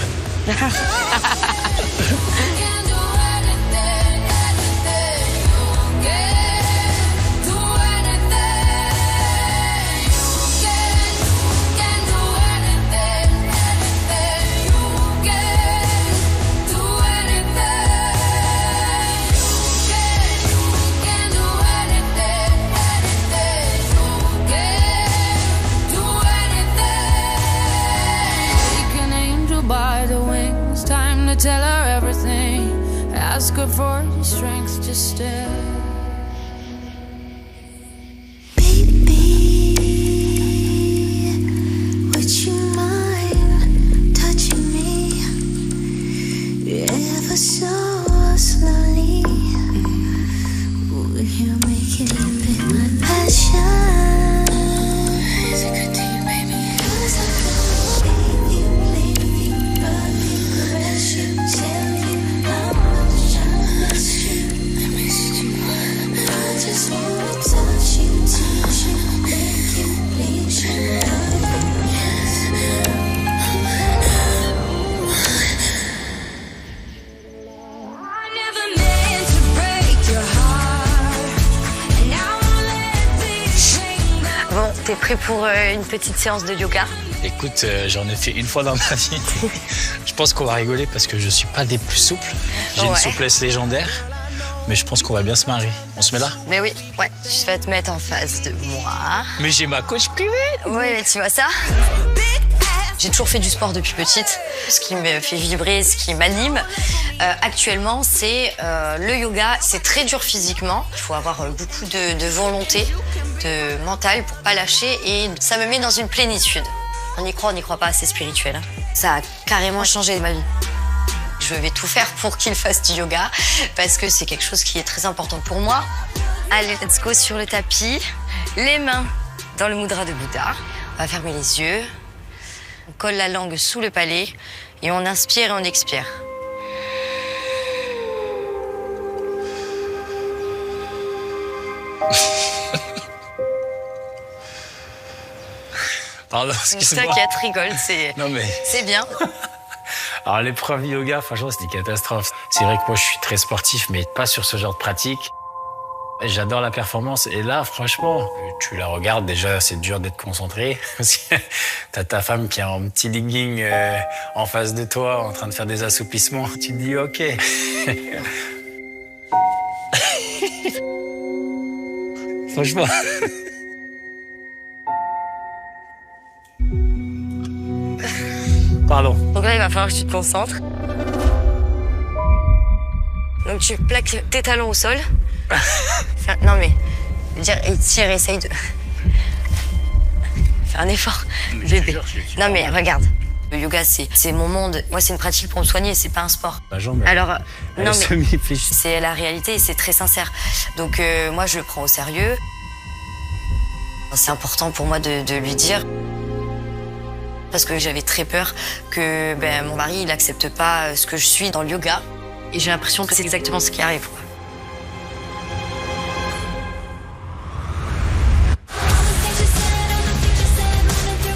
sister. Would you mind touching me ever so slowly? Will you make it a bit my passion? Is it good to you, baby? 'Cause I feel baby, caress you, tell you how much I miss you. I missed you. I just wanna touch you, make you, please you. Bon, t'es prêt pour une petite séance de yoga? Écoute, j'en ai fait une fois dans ma vie. Je pense qu'on va rigoler parce que je suis pas des plus souples. J'ai une souplesse légendaire, mais je pense qu'on va bien se marrer. On se met là? Mais oui, ouais, je vais te mettre en face de moi. Mais j'ai ma coach privée. Oui, mais tu vois ça? J'ai toujours fait du sport depuis petite. Ce qui me fait vibrer, ce qui m'anime, actuellement, c'est le yoga. C'est très dur physiquement. Il faut avoir beaucoup de volonté, de mental pour pas lâcher. Et ça me met dans une plénitude. On y croit pas, c'est spirituel. Ça a carrément changé ma vie. Je vais tout faire pour qu'il fasse du yoga parce que c'est quelque chose qui est très important pour moi. Allez, let's go sur le tapis. Les mains dans le mudra de Bouddha. On va fermer les yeux. On colle la langue sous le palais et on inspire et on expire. Pardon, excuse-moi. T'inquiète, rigole, Non mais... c'est bien. Alors l'épreuve yoga, franchement, c'est une catastrophe. C'est vrai que moi, je suis très sportif, mais pas sur ce genre de pratique. J'adore la performance. Et là, franchement, tu la regardes, déjà, c'est dur d'être concentré. Parce que t'as ta femme qui est en petit legging en face de toi, en train de faire des assouplissements. Tu te dis, OK. Franchement... Pardon. Donc là, il va falloir que tu te concentres. Donc tu plaques tes talons au sol. Enfin, non mais, je veux dire, étire, essaye de... Fais un effort, bébé. Non mais regarde, le yoga c'est mon monde. Moi c'est une pratique pour me soigner, c'est pas un sport. Ma jambe, alors, elle non mais semi-fléchie. c'est la réalité et c'est très sincère. Donc moi je le prends au sérieux. C'est important pour moi de lui dire. Parce que j'avais très peur que mon mari il accepte pas ce que je suis dans le yoga. Et j'ai l'impression que c'est exactement ce qui arrive.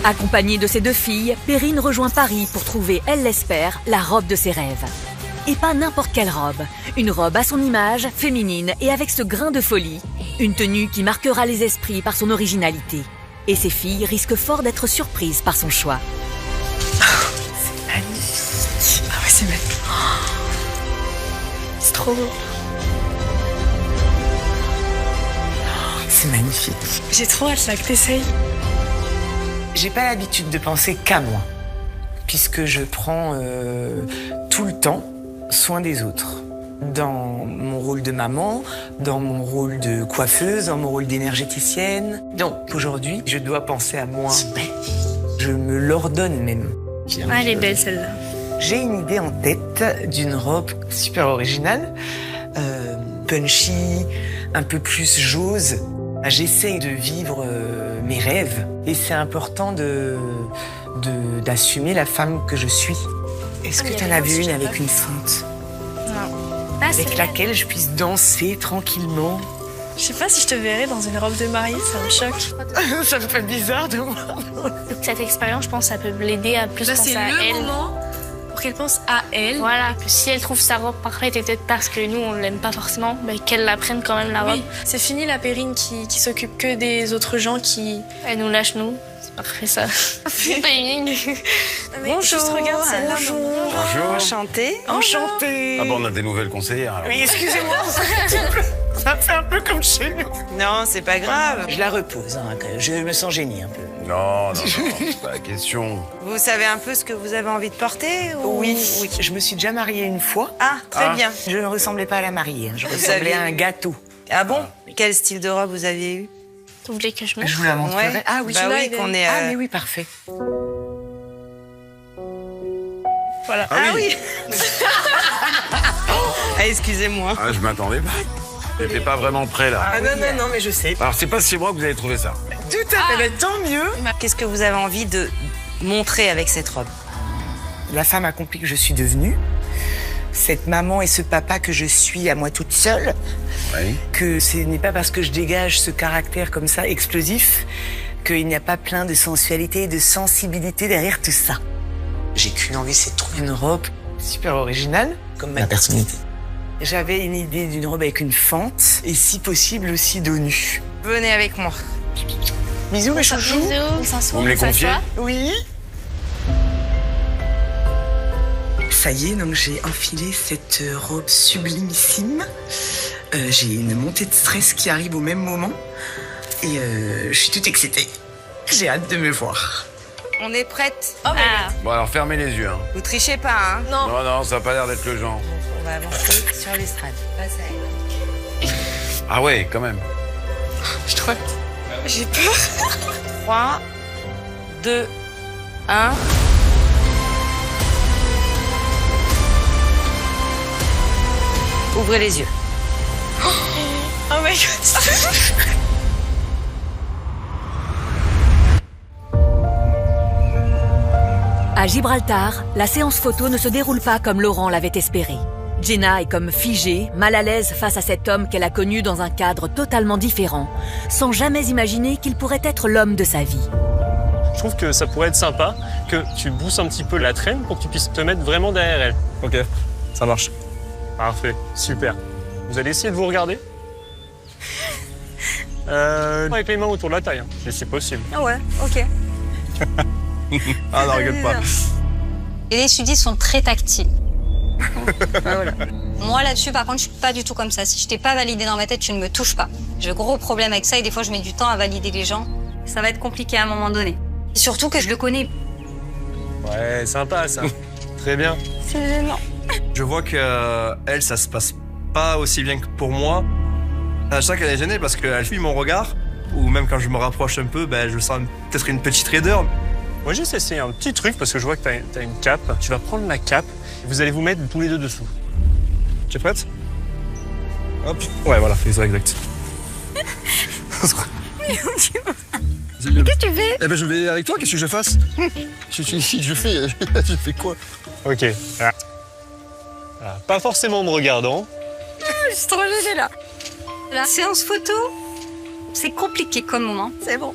Accompagnée de ses deux filles, Perrine rejoint Paris pour trouver, elle l'espère, la robe de ses rêves. Et pas n'importe quelle robe. Une robe à son image, féminine et avec ce grain de folie. Une tenue qui marquera les esprits par son originalité. Et ses filles risquent fort d'être surprises par son choix. C'est magnifique. Ah ouais, c'est magnifique. C'est trop beau. C'est magnifique. J'ai trop hâte là que t'essayes. J'ai pas l'habitude de penser qu'à moi, puisque je prends tout le temps soin des autres. Dans mon rôle de maman, dans mon rôle de coiffeuse, dans mon rôle d'énergéticienne. Donc aujourd'hui, je dois penser à moi. Je me l'ordonne même. Ah, elle est belle celle-là. J'ai une idée en tête d'une robe super originale, punchy, un peu plus j'ose. J'essaye de vivre mes rêves et c'est important d'assumer la femme que je suis. Est-ce que tu en as vu une avec une fente? Non. Avec laquelle je puisse danser tranquillement. Je sais pas si je te verrais dans une robe de mariée, ça me choque. Ça me fait bizarre de voir. Cette expérience, je pense, ça peut l'aider à plus Là, penser c'est à le elle. moment pour qu'elle pense à elle. Voilà, que si elle trouve sa robe parfaite et peut-être parce que nous, on l'aime pas forcément, qu'elle la prenne quand même la robe. Oui, c'est fini la Perrine qui s'occupe que des autres gens qui... Elle nous lâche, nous. C'est parfait, ça. Timing. Bonjour, juste regarde celle-là. Bonjour. Enchantée. Enchantée. Ah bon, on a des nouvelles conseillères. Alors. Oui, excusez-moi. Ça fait un peu comme chez nous. Non, c'est pas grave. Je la repose, hein, je me sens gênée un peu. Non, c'est pas la question. Vous savez un peu ce que vous avez envie de porter ou... Oui, je me suis déjà mariée une fois. Ah, très bien. Je ne ressemblais pas à la mariée, je Vous ressemblais à aviez- un gâteau. Ah bon? Quel style de robe vous aviez eu? Vous voulez que je mette? Je vous la montrerai. Ouais. Ah oui, Bah celui-là, oui, il est- qu'on est, Ah mais oui, parfait. Voilà. Ah oui. Ah, excusez-moi. Ah, je m'attendais pas. J'étais pas vraiment prêt là. Ah non, mais je sais. Alors c'est pas chez moi que vous avez trouvé ça. Tout à fait, mais tant mieux. Qu'est-ce que vous avez envie de montrer avec cette robe? La femme accomplie que je suis devenue, cette maman et ce papa que je suis à moi toute seule, que ce n'est pas parce que je dégage ce caractère comme ça explosif qu'il n'y a pas plein de sensualité et de sensibilité derrière tout ça. J'ai qu'une envie, c'est de trouver une robe super originale, comme ma personnalité. J'avais une idée d'une robe avec une fente et si possible aussi dos nu. Venez avec moi. Bisous mes chouchous. Vous me les confiez? Oui. Ça y est, donc j'ai enfilé cette robe sublimissime. J'ai une montée de stress qui arrive au même moment. Et je suis toute excitée. J'ai hâte de me voir. On est prête. Bon alors fermez les yeux. Hein. Vous trichez pas, hein? Non, ça a pas l'air d'être le genre. On va avancer sur l'estrade. Ah ouais, quand même. Je trouve. J'ai peur. 3, 2, 1. Ouvrez les yeux. Oh my god. À Gibraltar, la séance photo ne se déroule pas comme Laurent l'avait espéré. Jenna est comme figée, mal à l'aise face à cet homme qu'elle a connu dans un cadre totalement différent, sans jamais imaginer qu'il pourrait être l'homme de sa vie. Je trouve que ça pourrait être sympa que tu bousses un petit peu la traîne pour que tu puisses te mettre vraiment derrière elle. Ok, ça marche. Parfait, super. Vous allez essayer de vous regarder avec les mains autour de la taille, hein, si c'est possible. Ah ouais, ok. Ah non, regarde pas. Et les sudis sont très tactiles. Moi là-dessus, par contre, je suis pas du tout comme ça. Si je t'ai pas validé dans ma tête, tu ne me touches pas. J'ai gros problème avec ça et des fois, je mets du temps à valider les gens. Ça va être compliqué à un moment donné. Et surtout que je le connais. Ouais, sympa ça. Très bien. C'est gênant. Je vois que elle, ça se passe pas aussi bien que pour moi. Je sens qu'elle est gênée parce qu'elle fuit mon regard. Ou même quand je me rapproche un peu, je sens peut-être une petite raideur. Moi, j'ai essayé un petit truc parce que je vois que t'as une cape. Tu vas prendre la cape et vous allez vous mettre tous les deux dessous. Tu es prête? Hop. Ouais, voilà, c'est exact. Qu'est-ce que tu fais? Eh ben, je vais avec toi, qu'est-ce que je fasse? je fais quoi? Ok. Ah. Ah, pas forcément en me regardant. Je suis trop gênée là. La séance photo, c'est compliqué comme moment. C'est bon.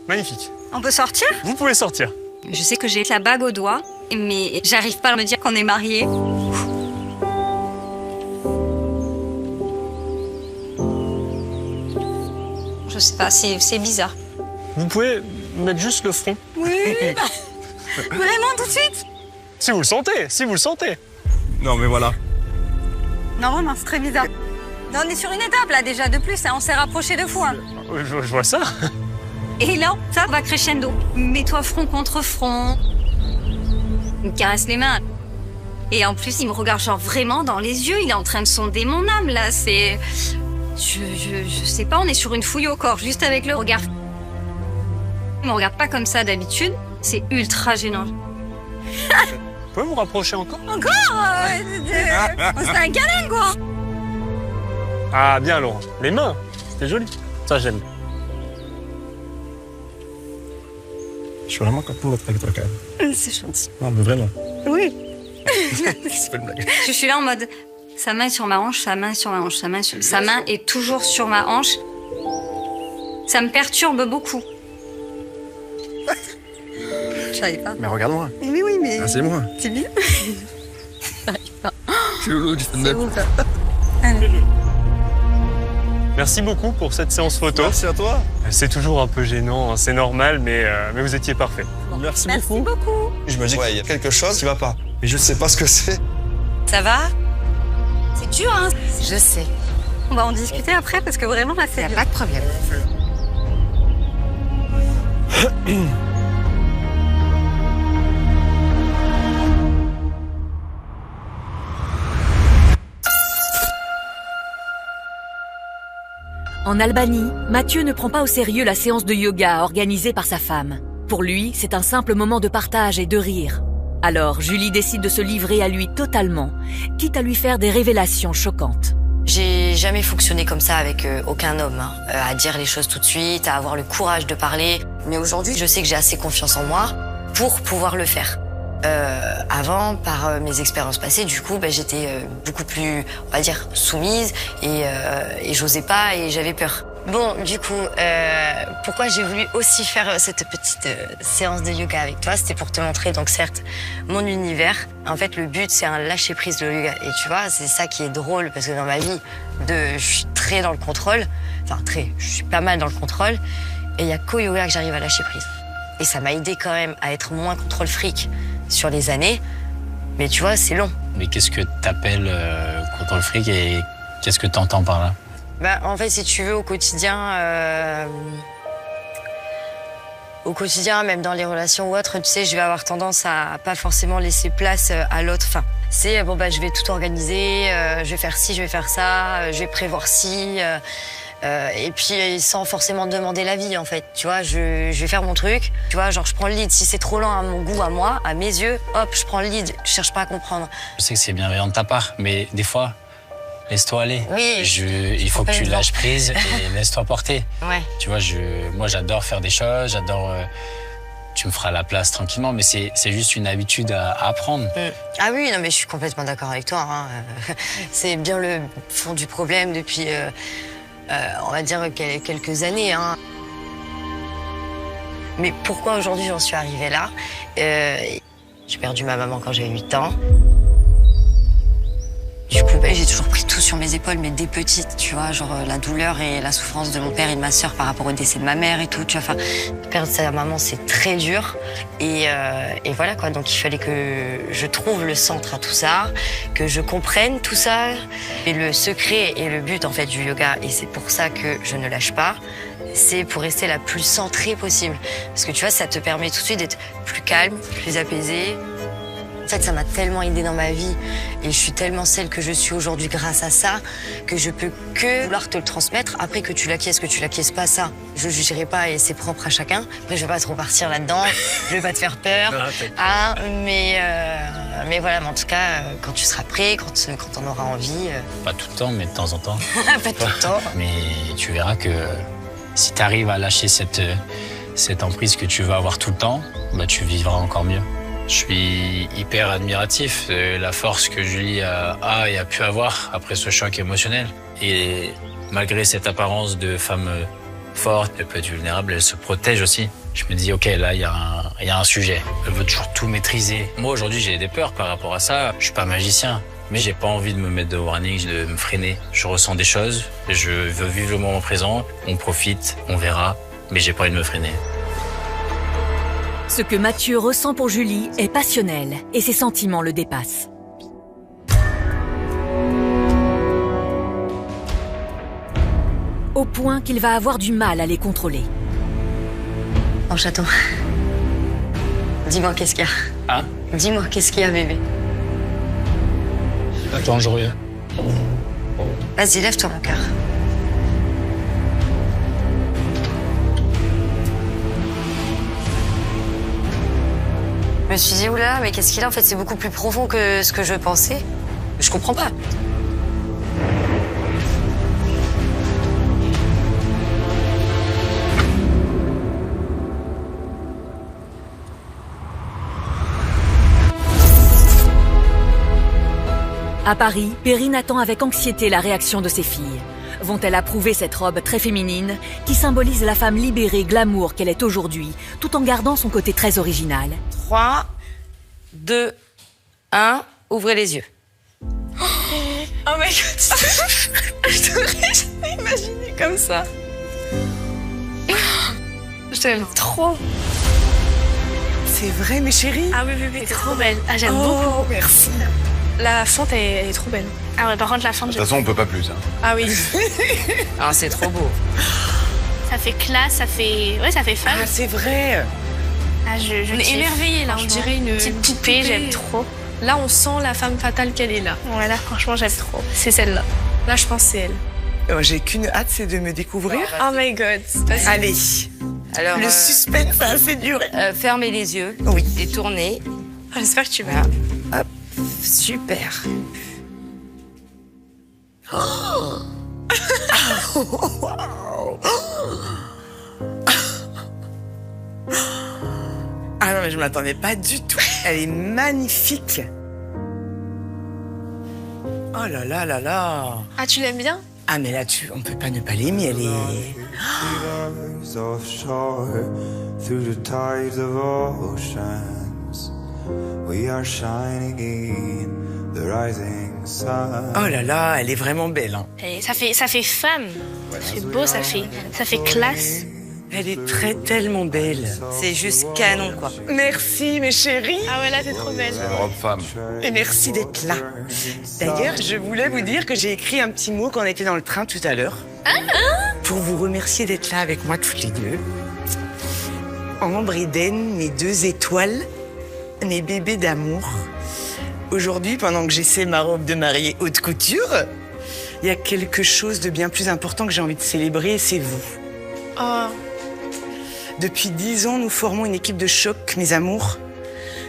Magnifique. On peut sortir? Vous pouvez sortir. Je sais que j'ai la bague au doigt, mais j'arrive pas à me dire qu'on est mariés. Je sais pas, c'est bizarre. Vous pouvez mettre juste le front. Oui. Vraiment tout de suite? Si vous le sentez, si vous le sentez. Non, mais voilà. Non, vraiment, c'est très bizarre. Non, on est sur une étape là déjà de plus, hein. On s'est rapproché de fou. Hein. Je vois ça. Et là, ça va crescendo. Mets-toi front contre front. Il me caresse les mains. Et en plus, il me regarde genre vraiment dans les yeux. Il est en train de sonder mon âme là. C'est... Je sais pas, on est sur une fouille au corps, juste avec le regard. Il me regarde pas comme ça d'habitude. C'est ultra gênant. Vous pouvez vous rapprocher encore? Encore c'est un câlin, quoi. Ah, bien, Laurent. Les mains, c'était joli. Ça, j'aime. Je suis vraiment content d'être avec toi, quand même. C'est gentil. Non, mais vraiment. Oui. C'est pas une blague. Je suis là en mode, sa main est sur ma hanche, sa main est sur ma hanche, sa main est toujours sur ma hanche. Ça me perturbe beaucoup. Je savais pas. Mais regarde-moi. Oui, oui, mais... Ah, c'est moi. C'est bien. C'est Lolo du stand-up. Merci beaucoup pour cette séance photo. Merci à toi. C'est toujours un peu gênant, hein, c'est normal, mais vous étiez parfait. Merci beaucoup. Je me dis qu'il y a quelque chose qui va pas. Mais je sais pas ce que c'est. Ça va? C'est dur, hein? Je sais. On va en discuter après parce que vraiment là c'est... Y a pas de problème. En Albanie, Mathieu ne prend pas au sérieux la séance de yoga organisée par sa femme. Pour lui, c'est un simple moment de partage et de rire. Alors, Julie décide de se livrer à lui totalement, quitte à lui faire des révélations choquantes. J'ai jamais fonctionné comme ça avec aucun homme, hein. À dire les choses tout de suite, à avoir le courage de parler. Mais aujourd'hui, je sais que j'ai assez confiance en moi pour pouvoir le faire. Avant, par mes expériences passées, du coup, j'étais beaucoup plus, on va dire, soumise et j'osais pas et j'avais peur. Bon, du coup, pourquoi j'ai voulu aussi faire cette petite séance de yoga avec toi, c'était pour te montrer, donc certes, mon univers. En fait, le but, c'est un lâcher-prise de yoga. Et tu vois, c'est ça qui est drôle, parce que dans ma vie, je suis très dans le contrôle. Enfin, je suis pas mal dans le contrôle. Et il y a qu'au yoga que j'arrive à lâcher prise. Et ça m'a aidé quand même à être moins contrôle fric sur les années. Mais tu vois, c'est long. Mais qu'est-ce que t'appelles contrôle fric et qu'est-ce que t'entends par là? En fait, si tu veux, au quotidien, même dans les relations ou autres, tu sais, je vais avoir tendance à pas forcément laisser place à l'autre. Enfin, c'est je vais tout organiser, je vais faire ci, je vais faire ça, je vais prévoir ci. Et puis sans forcément demander l'avis en fait, tu vois, je vais faire mon truc, tu vois, genre je prends le lead, si c'est trop lent à mon goût, à moi, à mes yeux, hop, je prends le lead, je cherche pas à comprendre. Je sais que c'est bienveillant de ta part, mais des fois, laisse-toi aller. Oui. Il faut que tu lâches prise et laisse-toi porter. Ouais. Tu vois, moi j'adore faire des choses, j'adore... tu me feras la place tranquillement, mais c'est juste une habitude à apprendre. Ah oui, non mais je suis complètement d'accord avec toi, hein. C'est bien le fond du problème depuis... on va dire quelques années. Hein. Mais pourquoi aujourd'hui j'en suis arrivée là? J'ai perdu ma maman quand j'avais 8 ans. Du coup, j'ai toujours pris tout sur mes épaules, mais dès petite, tu vois, genre la douleur et la souffrance de mon père et de ma sœur par rapport au décès de ma mère et tout, tu vois. Enfin, perdre sa maman, c'est très dur. Et voilà, quoi. Donc, il fallait que je trouve le centre à tout ça, que je comprenne tout ça. Et le secret et le but, en fait, du yoga, et c'est pour ça que je ne lâche pas, c'est pour rester la plus centrée possible. Parce que, tu vois, ça te permet tout de suite d'être plus calme, plus apaisé. En fait, ça m'a tellement aidée dans ma vie et je suis tellement celle que je suis aujourd'hui grâce à ça que je peux que vouloir te le transmettre. Après, que tu l'acquiesces pas, ça, je jugerai pas et c'est propre à chacun. Après, je vais pas trop partir là-dedans, je vais pas te faire peur. Hein, mais voilà, mais en tout cas, quand tu seras prêt, quand on aura envie... Pas tout le temps, mais de temps en temps. Pas tout le temps. Mais tu verras que si tu arrives à lâcher cette emprise que tu veux avoir tout le temps, tu vivras encore mieux. Je suis hyper admiratif de la force que Julie a et a pu avoir après ce choc émotionnel. Et malgré cette apparence de femme forte, elle peut être vulnérable, elle se protège aussi. Je me dis, ok, là, il y a un sujet. Elle veut toujours tout maîtriser. Moi, aujourd'hui, j'ai des peurs par rapport à ça. Je suis pas magicien, mais j'ai pas envie de me mettre de warning, de me freiner. Je ressens des choses, je veux vivre le moment présent. On profite, on verra, mais j'ai pas envie de me freiner. Ce que Mathieu ressent pour Julie est passionnel et ses sentiments le dépassent. Au point qu'il va avoir du mal à les contrôler. Oh chaton, dis-moi qu'est-ce qu'il y a? Hein? Dis-moi qu'est-ce qu'il y a, bébé? Attends, je reviens. Vas-y, lève-toi mon cœur. Je me suis dit, oula, mais qu'est-ce qu'il a? En fait, c'est beaucoup plus profond que ce que je pensais. Je comprends pas. À Paris, Perrine attend avec anxiété la réaction de ses filles. Vont-elles approuver cette robe très féminine qui symbolise la femme libérée, glamour qu'elle est aujourd'hui, tout en gardant son côté très original? 3, 2, 1, ouvrez les yeux. Oh my god, je t'aurais jamais imaginé comme ça. Je t'aime trop. C'est vrai, mes chéris? Ah oui, t'es trop belle. Ah, j'aime beaucoup. Merci. La fente, elle est trop belle. Ah ouais, par contre, la fente, De toute façon, on peut pas plus. Hein. Ah oui. Ah, c'est trop beau. ça fait classe, ça fait fun. Ah, c'est vrai. Ah, je On est kiffe, émerveillés là, on franchement. dirait une petite poupée, j'aime trop. Là, on sent la femme fatale qu'elle est là. Voilà, franchement, j'aime trop. C'est celle-là. Là, je pense que c'est elle. J'ai qu'une hâte, c'est de me découvrir. Oh my god. Vas-y. Allez. Alors, Le suspense a assez duré. fermez les yeux. Oui. Et tournez. Ah, j'espère que tu vas. Hop, super. Ah non, mais je m'attendais pas du tout. Elle est magnifique. Oh là là là là. Ah, tu l'aimes bien? Ah mais là, on peut pas ne pas l'aimer, elle est... Offshore through the tides of oceans, we are shining in the rising sun. Oh là là, elle est vraiment belle. Hein. Et ça fait femme. Ça fait beau, ça fait classe. Elle est tellement belle. C'est juste canon, quoi. Merci, mes chéris. Ah ouais, là, t'es trop belle. C'est une robe femme. Et merci d'être là. D'ailleurs, je voulais vous dire que j'ai écrit un petit mot quand on était dans le train tout à l'heure. Pour vous remercier d'être là avec moi toutes les deux. Ambre et Den, mes 2 étoiles, mes bébés d'amour. Aujourd'hui, pendant que j'essaie ma robe de mariée haute couture, il y a quelque chose de bien plus important que j'ai envie de célébrer, et c'est vous. Oh. Depuis 10 ans, nous formons une équipe de choc, mes amours.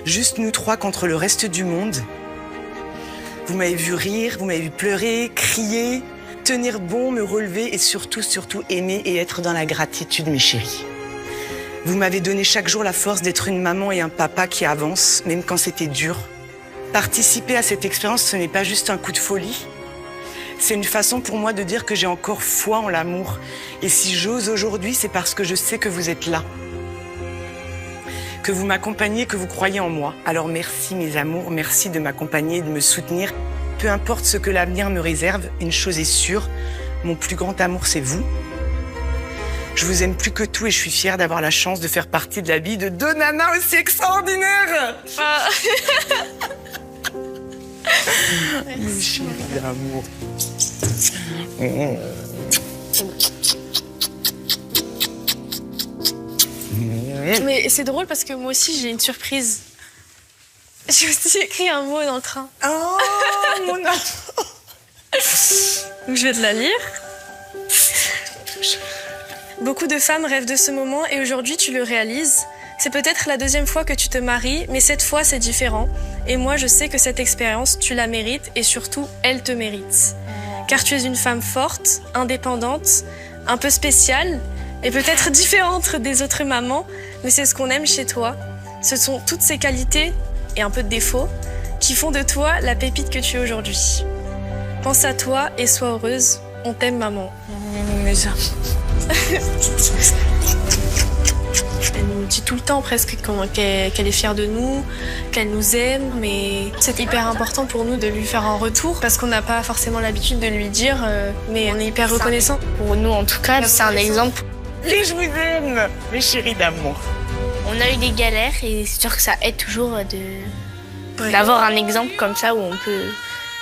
Juste nous 3 contre le reste du monde. Vous m'avez vu rire, vous m'avez vu pleurer, crier, tenir bon, me relever et surtout aimer et être dans la gratitude, mes chéris. Vous m'avez donné chaque jour la force d'être une maman et un papa qui avancent, même quand c'était dur. Participer à cette expérience, ce n'est pas juste un coup de folie. C'est une façon pour moi de dire que j'ai encore foi en l'amour. Et si j'ose aujourd'hui, c'est parce que je sais que vous êtes là. Que vous m'accompagnez, que vous croyez en moi. Alors merci mes amours, merci de m'accompagner et de me soutenir. Peu importe ce que l'avenir me réserve, une chose est sûre, mon plus grand amour c'est vous. Je vous aime plus que tout et je suis fière d'avoir la chance de faire partie de la vie de 2 nanas aussi extraordinaires. Mes chéris d'amour. Mais c'est drôle parce que moi aussi, j'ai une surprise. J'ai aussi écrit un mot dans le train. Oh, mon amour. Donc je vais te la lire. Beaucoup de femmes rêvent de ce moment et aujourd'hui tu le réalises. C'est peut-être la 2e fois que tu te maries, mais cette fois c'est différent. Et moi je sais que cette expérience, tu la mérites et surtout, elle te mérite. Car tu es une femme forte, indépendante, un peu spéciale et peut-être différente des autres mamans, mais c'est ce qu'on aime chez toi. Ce sont toutes ces qualités et un peu de défauts qui font de toi la pépite que tu es aujourd'hui. Pense à toi et sois heureuse. On t'aime, maman. Elle nous dit tout le temps presque qu'elle est fière de nous, qu'elle nous aime, mais c'est hyper important pour nous de lui faire un retour parce qu'on n'a pas forcément l'habitude de lui dire, mais on est hyper reconnaissant. Pour nous, en tout cas, c'est un exemple. Et je vous aime, mes chéris d'amour. On a eu des galères et c'est sûr que ça aide toujours d'avoir un exemple comme ça où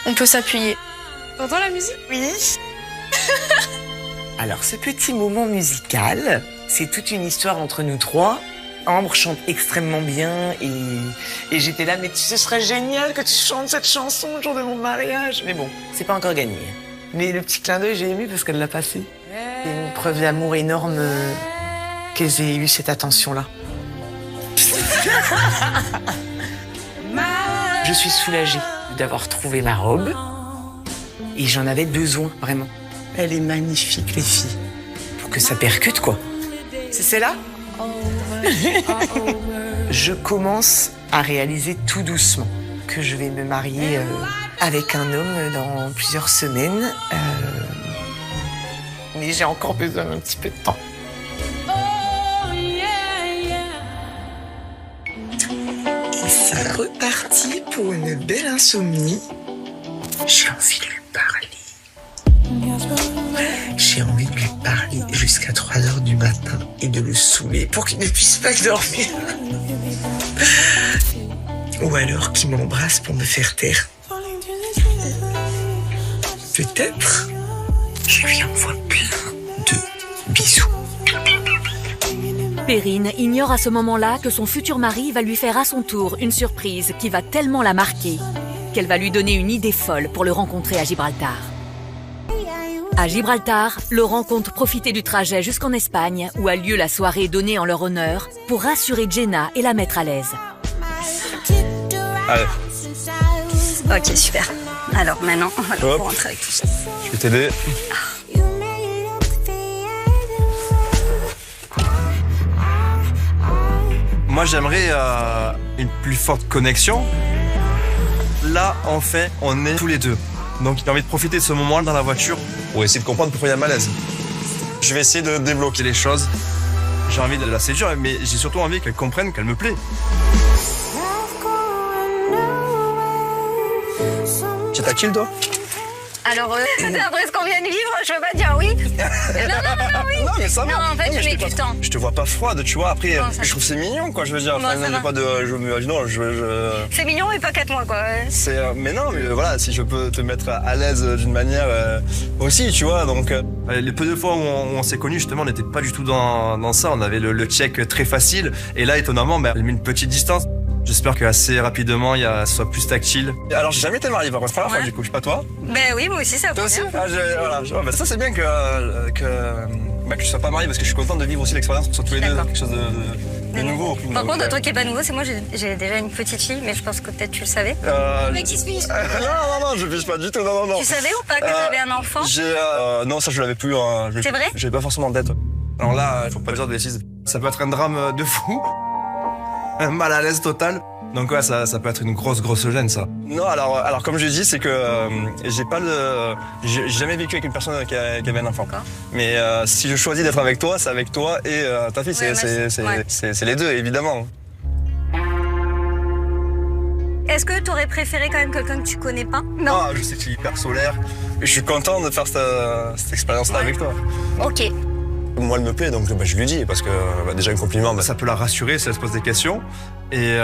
on peut s'appuyer. T'entends la musique? Oui. Alors, ce petit moment musical, c'est toute une histoire entre nous 3. Ambre chante extrêmement bien et j'étais là, mais ce serait génial que tu chantes cette chanson le jour de mon mariage. Mais bon, c'est pas encore gagné. Mais le petit clin d'œil, j'ai aimé parce qu'elle l'a passé. C'est une preuve d'amour énorme qu'elles aient eu cette attention-là. Je suis soulagée d'avoir trouvé ma robe et j'en avais besoin, vraiment. Elle est magnifique, les filles. Pour que ça percute, quoi. C'est celle-là? Je commence à réaliser tout doucement que je vais me marier avec un homme dans plusieurs semaines. Mais j'ai encore besoin d'un petit peu de temps. C'est reparti pour une belle insomnie. J'ai envie de lui parler. J'ai envie de lui parler jusqu'à 3h du matin et de le saouler pour qu'il ne puisse pas dormir. Ou alors qu'il m'embrasse pour me faire taire. peut-être je lui envoie plein de bisous. Perrine ignore à ce moment-là que son futur mari va lui faire à son tour une surprise qui va tellement la marquer qu'elle va lui donner une idée folle pour le rencontrer à Gibraltar. À Gibraltar, Laurent compte profiter du trajet jusqu'en Espagne où a lieu la soirée donnée en leur honneur pour rassurer Jenna et la mettre à l'aise. Allez. Ok, super. Alors maintenant, on va pouvoir rentrer avec tout ça. Je vais t'aider. Moi, j'aimerais une plus forte connexion. Là, en fait, on est tous les deux. Donc, j'ai envie de profiter de ce moment dans la voiture pour essayer de comprendre pourquoi il y a malaise. Je vais essayer de débloquer les choses. J'ai envie de la séduire, mais j'ai surtout envie qu'elle comprenne qu'elle me plaît. Tu es tactile, toi? Alors, après ce qu'on vient de vivre, je veux pas dire oui. Non, oui. Non, mais ça va. Non, en fait, Non, je mets du temps. Je te vois pas froide, tu vois. Après, Non, je trouve que c'est mignon, quoi, je veux dire. Bon, Enfin, ça non, va. pas de. C'est mignon, mais pas 4 mois, quoi. Mais non, mais voilà, si je peux te mettre à l'aise d'une manière aussi, tu vois. Donc, les peu de fois où on s'est connus, justement, on n'était pas du tout dans ça. On avait le check très facile. Et là, étonnamment, elle met une petite distance. J'espère qu'assez rapidement, ce soit plus tactile. Alors, j'ai jamais été marié, par contre, c'est la première fois, du coup, je sais pas toi. Ben oui, moi aussi, ça Toi aussi voilà. Ça, c'est bien que je sois pas marié parce que je suis content de vivre aussi l'expérience sur tous les deux, quelque chose de nouveau. Par contre, un truc qui est pas nouveau, c'est moi, j'ai déjà une petite fille, mais je pense que peut-être tu le savais. Mais qui se fiche Non, je fiche pas du tout, non. Tu savais ou pas que j'avais un enfant? Non, ça, je l'avais plus. C'est vrai? J'avais pas forcément en tête. Alors là, il faut pas dire de bêtises. Ça peut être un drame de fou. Un mal à l'aise total. Donc ouais, ça peut être une grosse gêne, ça. Non, alors comme je dis, c'est que j'ai jamais vécu avec une personne qui avait un enfant. Mais si je choisis d'être avec toi, c'est avec toi et ta fille, c'est les deux, évidemment. Est-ce que tu aurais préféré quand même quelqu'un que tu connais pas? Non. Ah, je sais que tu es hyper solaire. Et je suis content de faire cette expérience-là avec toi. Ok. Moi, elle me plaît, donc je lui dis, parce que déjà un compliment, ça peut la rassurer si elle se pose des questions. Et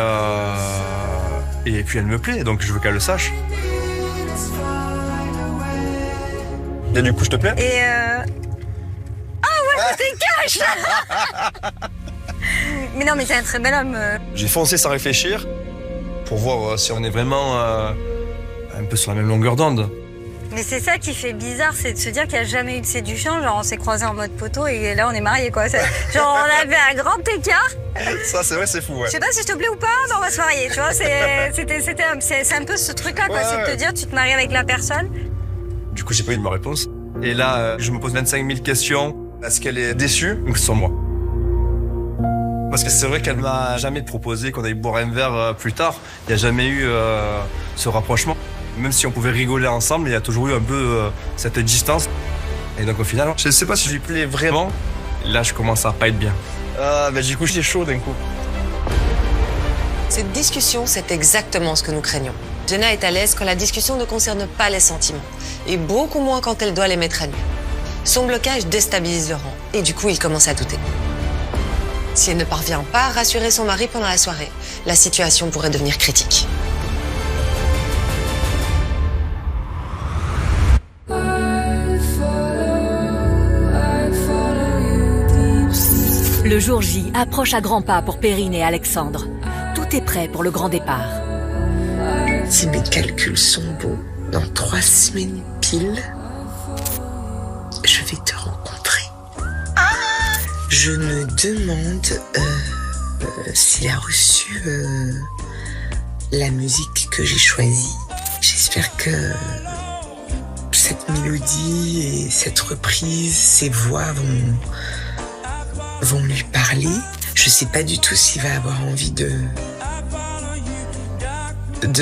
puis elle me plaît, donc je veux qu'elle le sache. Et du coup, je te plais? Ah ouais, t'es cash. Mais non, mais t'es un très bel homme. J'ai foncé sans réfléchir pour voir si on est vraiment un peu sur la même longueur d'onde. Mais c'est ça qui fait bizarre, c'est de se dire qu'il n'y a jamais eu de séduction. Genre, on s'est croisés en mode poteau et là, on est mariés, quoi. Genre, on avait un grand écart. Ça, c'est vrai, c'est fou, ouais. Je sais pas si je te plais ou pas, mais on va se marier, tu vois. C'est un peu ce truc-là, quoi. C'est de te dire, tu te maries avec la personne. Du coup, j'ai pas eu de ma réponse. Et là, je me pose 25 000 questions. Est-ce qu'elle est déçue ou que c'est sur moi? Parce que c'est vrai qu'elle m'a jamais proposé qu'on aille boire un verre plus tard. Il n'y a jamais eu ce rapprochement. Même si on pouvait rigoler ensemble, il y a toujours eu un peu cette distance. Et donc au final, je ne sais pas si je lui plais vraiment. Là, je commence à pas être bien. Du coup, j'étais chaud d'un coup. Cette discussion, c'est exactement ce que nous craignons. Jenna est à l'aise quand la discussion ne concerne pas les sentiments, et beaucoup moins quand elle doit les mettre à nu. Son blocage déstabilise Laurent, et du coup, il commence à douter. Si elle ne parvient pas à rassurer son mari pendant la soirée, la situation pourrait devenir critique. Le jour J approche à grands pas pour Perrine et Alexandre. Tout est prêt pour le grand départ. Si mes calculs sont bons, dans 3 semaines pile, je vais te rencontrer. Je me demande s'il a reçu la musique que j'ai choisie. J'espère que cette mélodie et cette reprise, ces voix vont lui parler. Je sais pas du tout s'il va avoir envie de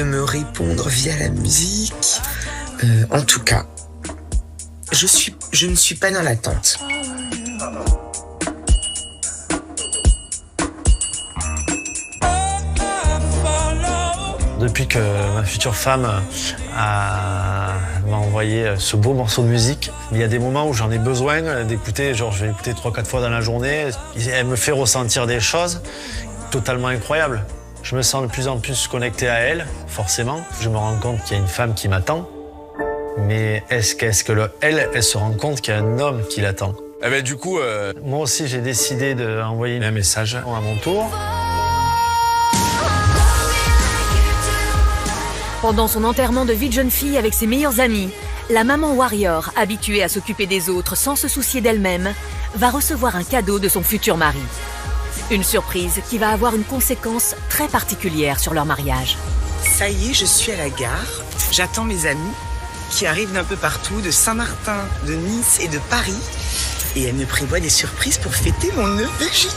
me répondre via la musique. En tout cas, je ne suis pas dans l'attente. Depuis que ma future femme m'a envoyé ce beau morceau de musique, il y a des moments où j'en ai besoin d'écouter, genre je vais l'écouter 3-4 fois dans la journée. Elle me fait ressentir des choses totalement incroyables. Je me sens de plus en plus connecté à elle, forcément. Je me rends compte qu'il y a une femme qui m'attend. Mais est-ce elle se rend compte qu'il y a un homme qui l'attend? Eh ben du coup, moi aussi j'ai décidé d'envoyer un message à mon tour. Pendant son enterrement de vie de jeune fille avec ses meilleurs amis, la maman warrior, habituée à s'occuper des autres sans se soucier d'elle-même, va recevoir un cadeau de son futur mari. Une surprise qui va avoir une conséquence très particulière sur leur mariage. Ça y est, je suis à la gare. J'attends mes amis qui arrivent d'un peu partout, de Saint-Martin, de Nice et de Paris. Et elles me prévoient des surprises pour fêter mon neveu Ginette.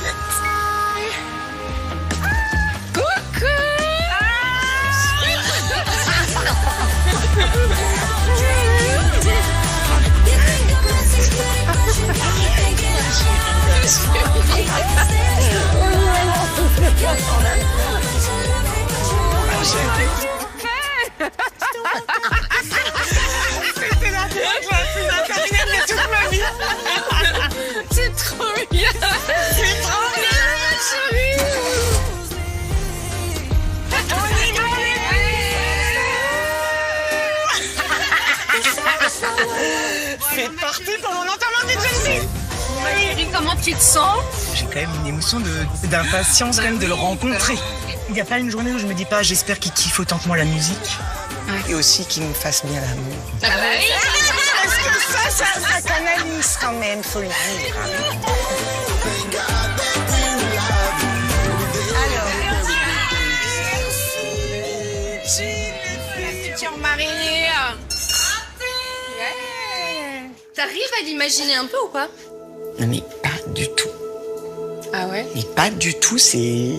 C'était la plus intéressante de toute ma vie. C'est trop bien. C'est trop bien, chérie. C'est parti pour mon enterrement de jeune fille. Valérie, comment tu te sens? J'ai quand même une émotion d'impatience quand même de le rencontrer. Il n'y a pas une journée où je me dis pas j'espère qu'il kiffe autant que moi la musique. Et aussi qu'il me fasse bien l'amour. Ah bah oui. Parce que ça canalise quand même, faut le dire. Alors, futur mari. T'arrives à l'imaginer un peu ou pas? Non mais pas du tout. Ah ouais? Mais pas du tout, c'est...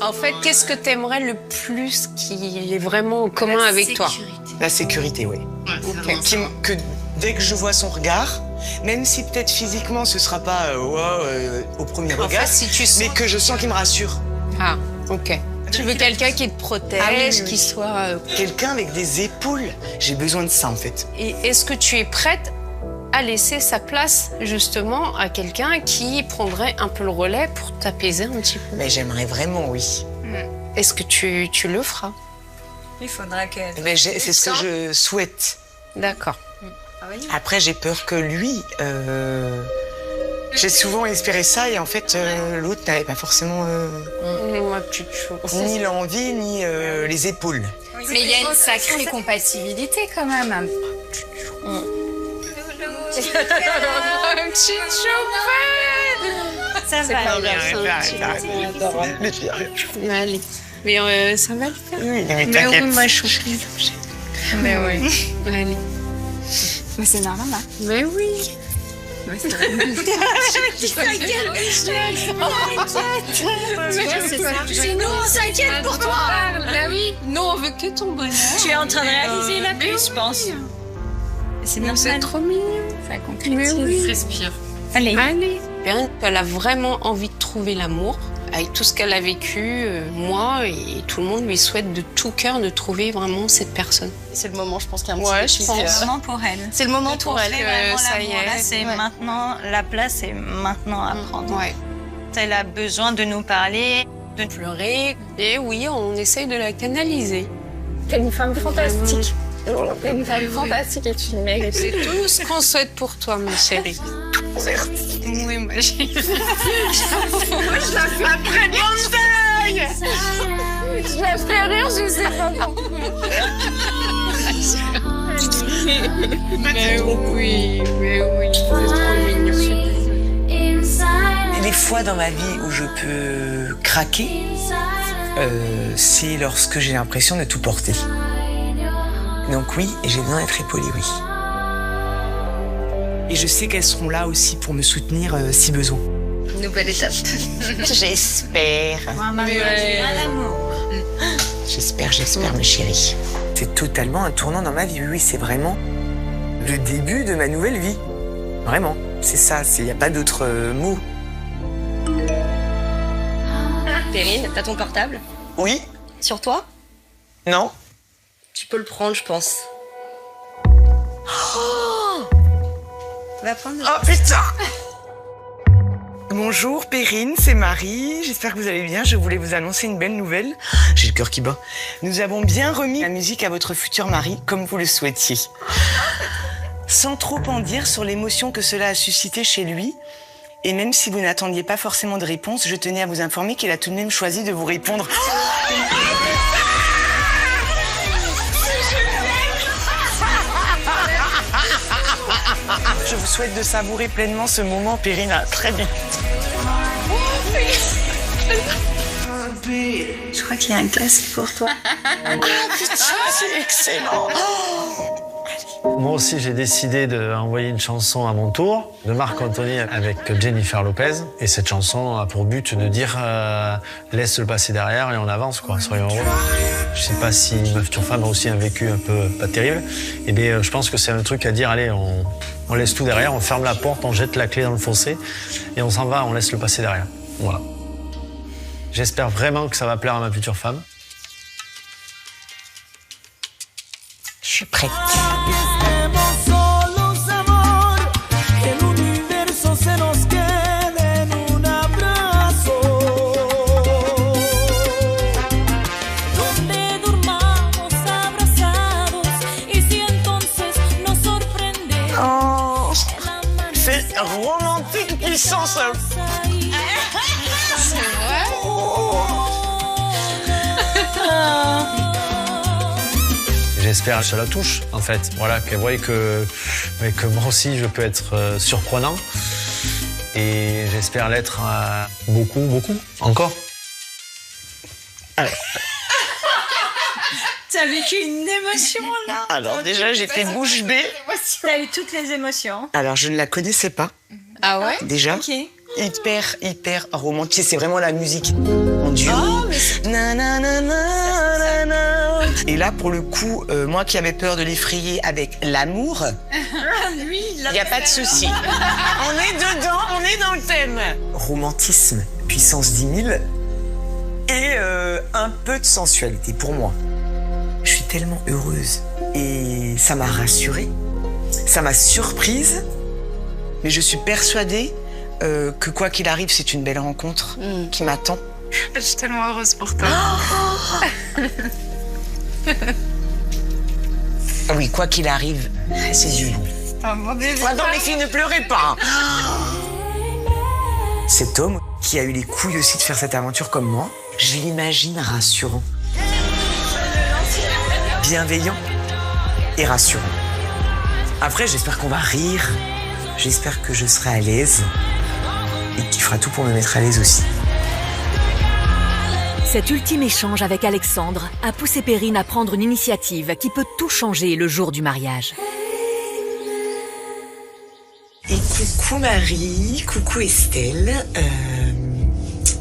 En fait, qu'est-ce que t'aimerais le plus qui est vraiment en commun avec toi? La sécurité, oui. Okay. Que dès que je vois son regard, même si peut-être physiquement ce sera pas au premier regard, fait, si tu sens... mais que je sens qu'il me rassure. Ah, ok. Tu veux quelqu'un qui te protège, qui soit... Quelqu'un avec des épaules. J'ai besoin de ça, en fait. Et est-ce que tu es prête à laisser sa place, justement, à quelqu'un qui prendrait un peu le relais pour t'apaiser un petit peu? Mais j'aimerais vraiment, oui. Est-ce que tu le feras? Il faudra que... Mais c'est ce que je souhaite. D'accord. Après, j'ai peur que lui... J'ai souvent espéré ça et en fait, l'autre n'avait pas forcément Ma petite chose. ni l'envie, ni les épaules. Mais il y a une sacrée compatibilité quand même. Petite choupette. Ça va. Allez. Mais ça va le faire. Oui, mais Mais t'inquiète. oui, ma choupette. Mais oui. Allez. Mais c'est normal, hein? Mais oui. C'est nous, on s'inquiète pour toi. Bah oui, nous on veut que ton bonheur. Tu es en train de réaliser la plus, je pense. C'est normal. C'est trop mignon. Ça concrétise. Oui. Respire. Allez. Bien, elle a vraiment envie de trouver l'amour. Avec tout ce qu'elle a vécu, moi et tout le monde lui souhaite de tout cœur de trouver vraiment cette personne. C'est le moment, je pense qu'il y a un Ouais, petit je pense. C'est le moment pour elle. C'est le moment pour elle, ça y est. Là, c'est maintenant, la place est maintenant à prendre. Ouais. Elle a besoin de nous parler, de pleurer. Et oui, on essaye de la canaliser. T'es une femme fantastique. T'es une femme fantastique et tu le mérites. C'est tout ce qu'on souhaite pour toi, ma chérie. Oui, moi, je la fais après Montagne. Je la fais rire, je sais pas pourquoi. Mais oui, c'est trop mignon. Les fois dans ma vie où je peux craquer, c'est lorsque j'ai l'impression de tout porter. Donc oui, j'ai besoin d'être épaulée, oui. Et je sais qu'elles seront là aussi pour me soutenir si besoin. Nouvelle étape. J'espère. J'espère, ma chérie. C'est totalement un tournant dans ma vie. Oui, c'est vraiment le début de ma nouvelle vie. Vraiment, c'est ça. Il n'y a pas d'autre mot. Perrine, t'as ton portable? Oui. Sur toi? Non. Tu peux le prendre, je pense. Va prendre. Oh putain! Bonjour Perrine, c'est Marie. J'espère que vous allez bien. Je voulais vous annoncer une belle nouvelle. J'ai le cœur qui bat. Nous avons bien remis la musique à votre futur mari, comme vous le souhaitiez. Sans trop en dire sur l'émotion que cela a suscité chez lui, et même si vous n'attendiez pas forcément de réponse, je tenais à vous informer qu'il a tout de même choisi de vous répondre. Je vous souhaite de savourer pleinement ce moment, Perrine. À très bien. Je crois qu'il y a un classique pour toi. Ah putain, c'est excellent. Moi aussi, j'ai décidé d'envoyer une chanson à mon tour de Marc Anthony avec Jennifer Lopez. Et cette chanson a pour but de dire laisse le passé derrière et on avance, quoi. Soyons heureux. Je sais pas si ma future femme a aussi un vécu un peu pas terrible. Et bien, je pense que c'est un truc à dire, allez, on laisse tout derrière, on ferme la porte, on jette la clé dans le fossé et on s'en va, on laisse le passé derrière. Voilà. J'espère vraiment que ça va plaire à ma future femme. Je suis prête. Oh, c'est romantique puissance. C'est vrai? J'espère que ça la touche, en fait. Voilà, qu'elle voie que moi aussi, je peux être surprenant. Et j'espère l'être beaucoup, encore. Alors. T'as vécu une émotion, là. Alors déjà, j'étais bouche bée. T'as eu toutes les émotions. Alors, je ne la connaissais pas. Ah ouais? Déjà. Ok. Hyper romantique. C'est vraiment la musique en duo. Oh, mais c'est... Et là, pour le coup, moi qui avais peur de l'effrayer avec l'amour, il n'y a pas de souci. On est dedans, on est dans le thème. Romantisme, puissance 10 000 et un peu de sensualité pour moi. Je suis tellement heureuse et ça m'a rassurée, ça m'a surprise, mais je suis persuadée que quoi qu'il arrive, c'est une belle rencontre qui m'attend. Je suis tellement heureuse pour toi. Oui, quoi qu'il arrive, c'est du bon. Oh mon Dieu. Dans les filles, ne pleurez pas. Cet homme qui a eu les couilles aussi de faire cette aventure comme moi, je l'imagine rassurant, bienveillant et rassurant. Après, j'espère qu'on va rire, j'espère que je serai à l'aise et qu'il fera tout pour me mettre à l'aise aussi. Cet ultime échange avec Alexandre a poussé Perrine à prendre une initiative qui peut tout changer le jour du mariage. Et coucou Marie, coucou Estelle.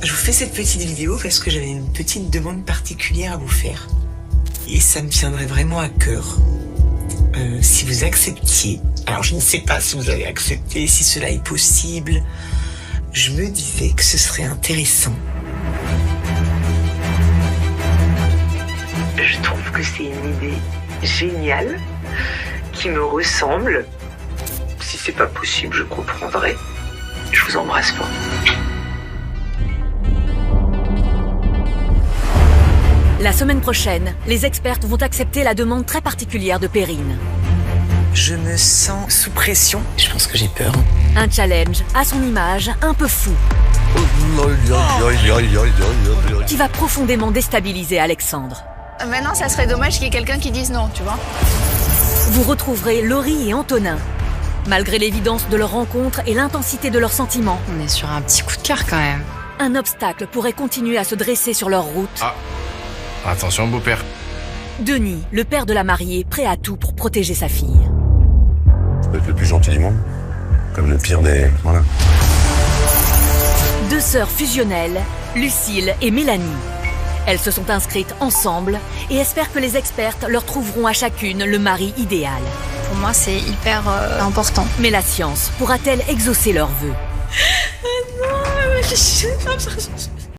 Je vous fais cette petite vidéo parce que j'avais une petite demande particulière à vous faire. Et ça me tiendrait vraiment à cœur. Si vous acceptiez, alors je ne sais pas si vous allez accepter, si cela est possible, je me disais que ce serait intéressant. Je trouve que c'est une idée géniale, qui me ressemble. Si c'est pas possible, je comprendrai. Je vous embrasse fort. La semaine prochaine, les expertes vont accepter la demande très particulière de Perrine. Je me sens sous pression. Je pense que j'ai peur. Un challenge à son image un peu fou, qui va profondément déstabiliser Alexandre. Maintenant, ça serait dommage qu'il y ait quelqu'un qui dise non, tu vois. Vous retrouverez Laurie et Antonin. Malgré l'évidence de leur rencontre et l'intensité de leurs sentiments, On est sur un petit coup de cœur quand même. un obstacle pourrait continuer à se dresser sur leur route. Ah, attention beau-père. Denis, le père de la mariée, prêt à tout pour protéger sa fille. Ça peut être le plus gentil du monde, comme le pire des... Voilà. Deux sœurs fusionnelles, Lucille et Mélanie. Elles se sont inscrites ensemble et espèrent que les expertes leur trouveront à chacune le mari idéal. Pour moi, c'est hyper important. Mais la science pourra-t-elle exaucer leurs vœux? Non,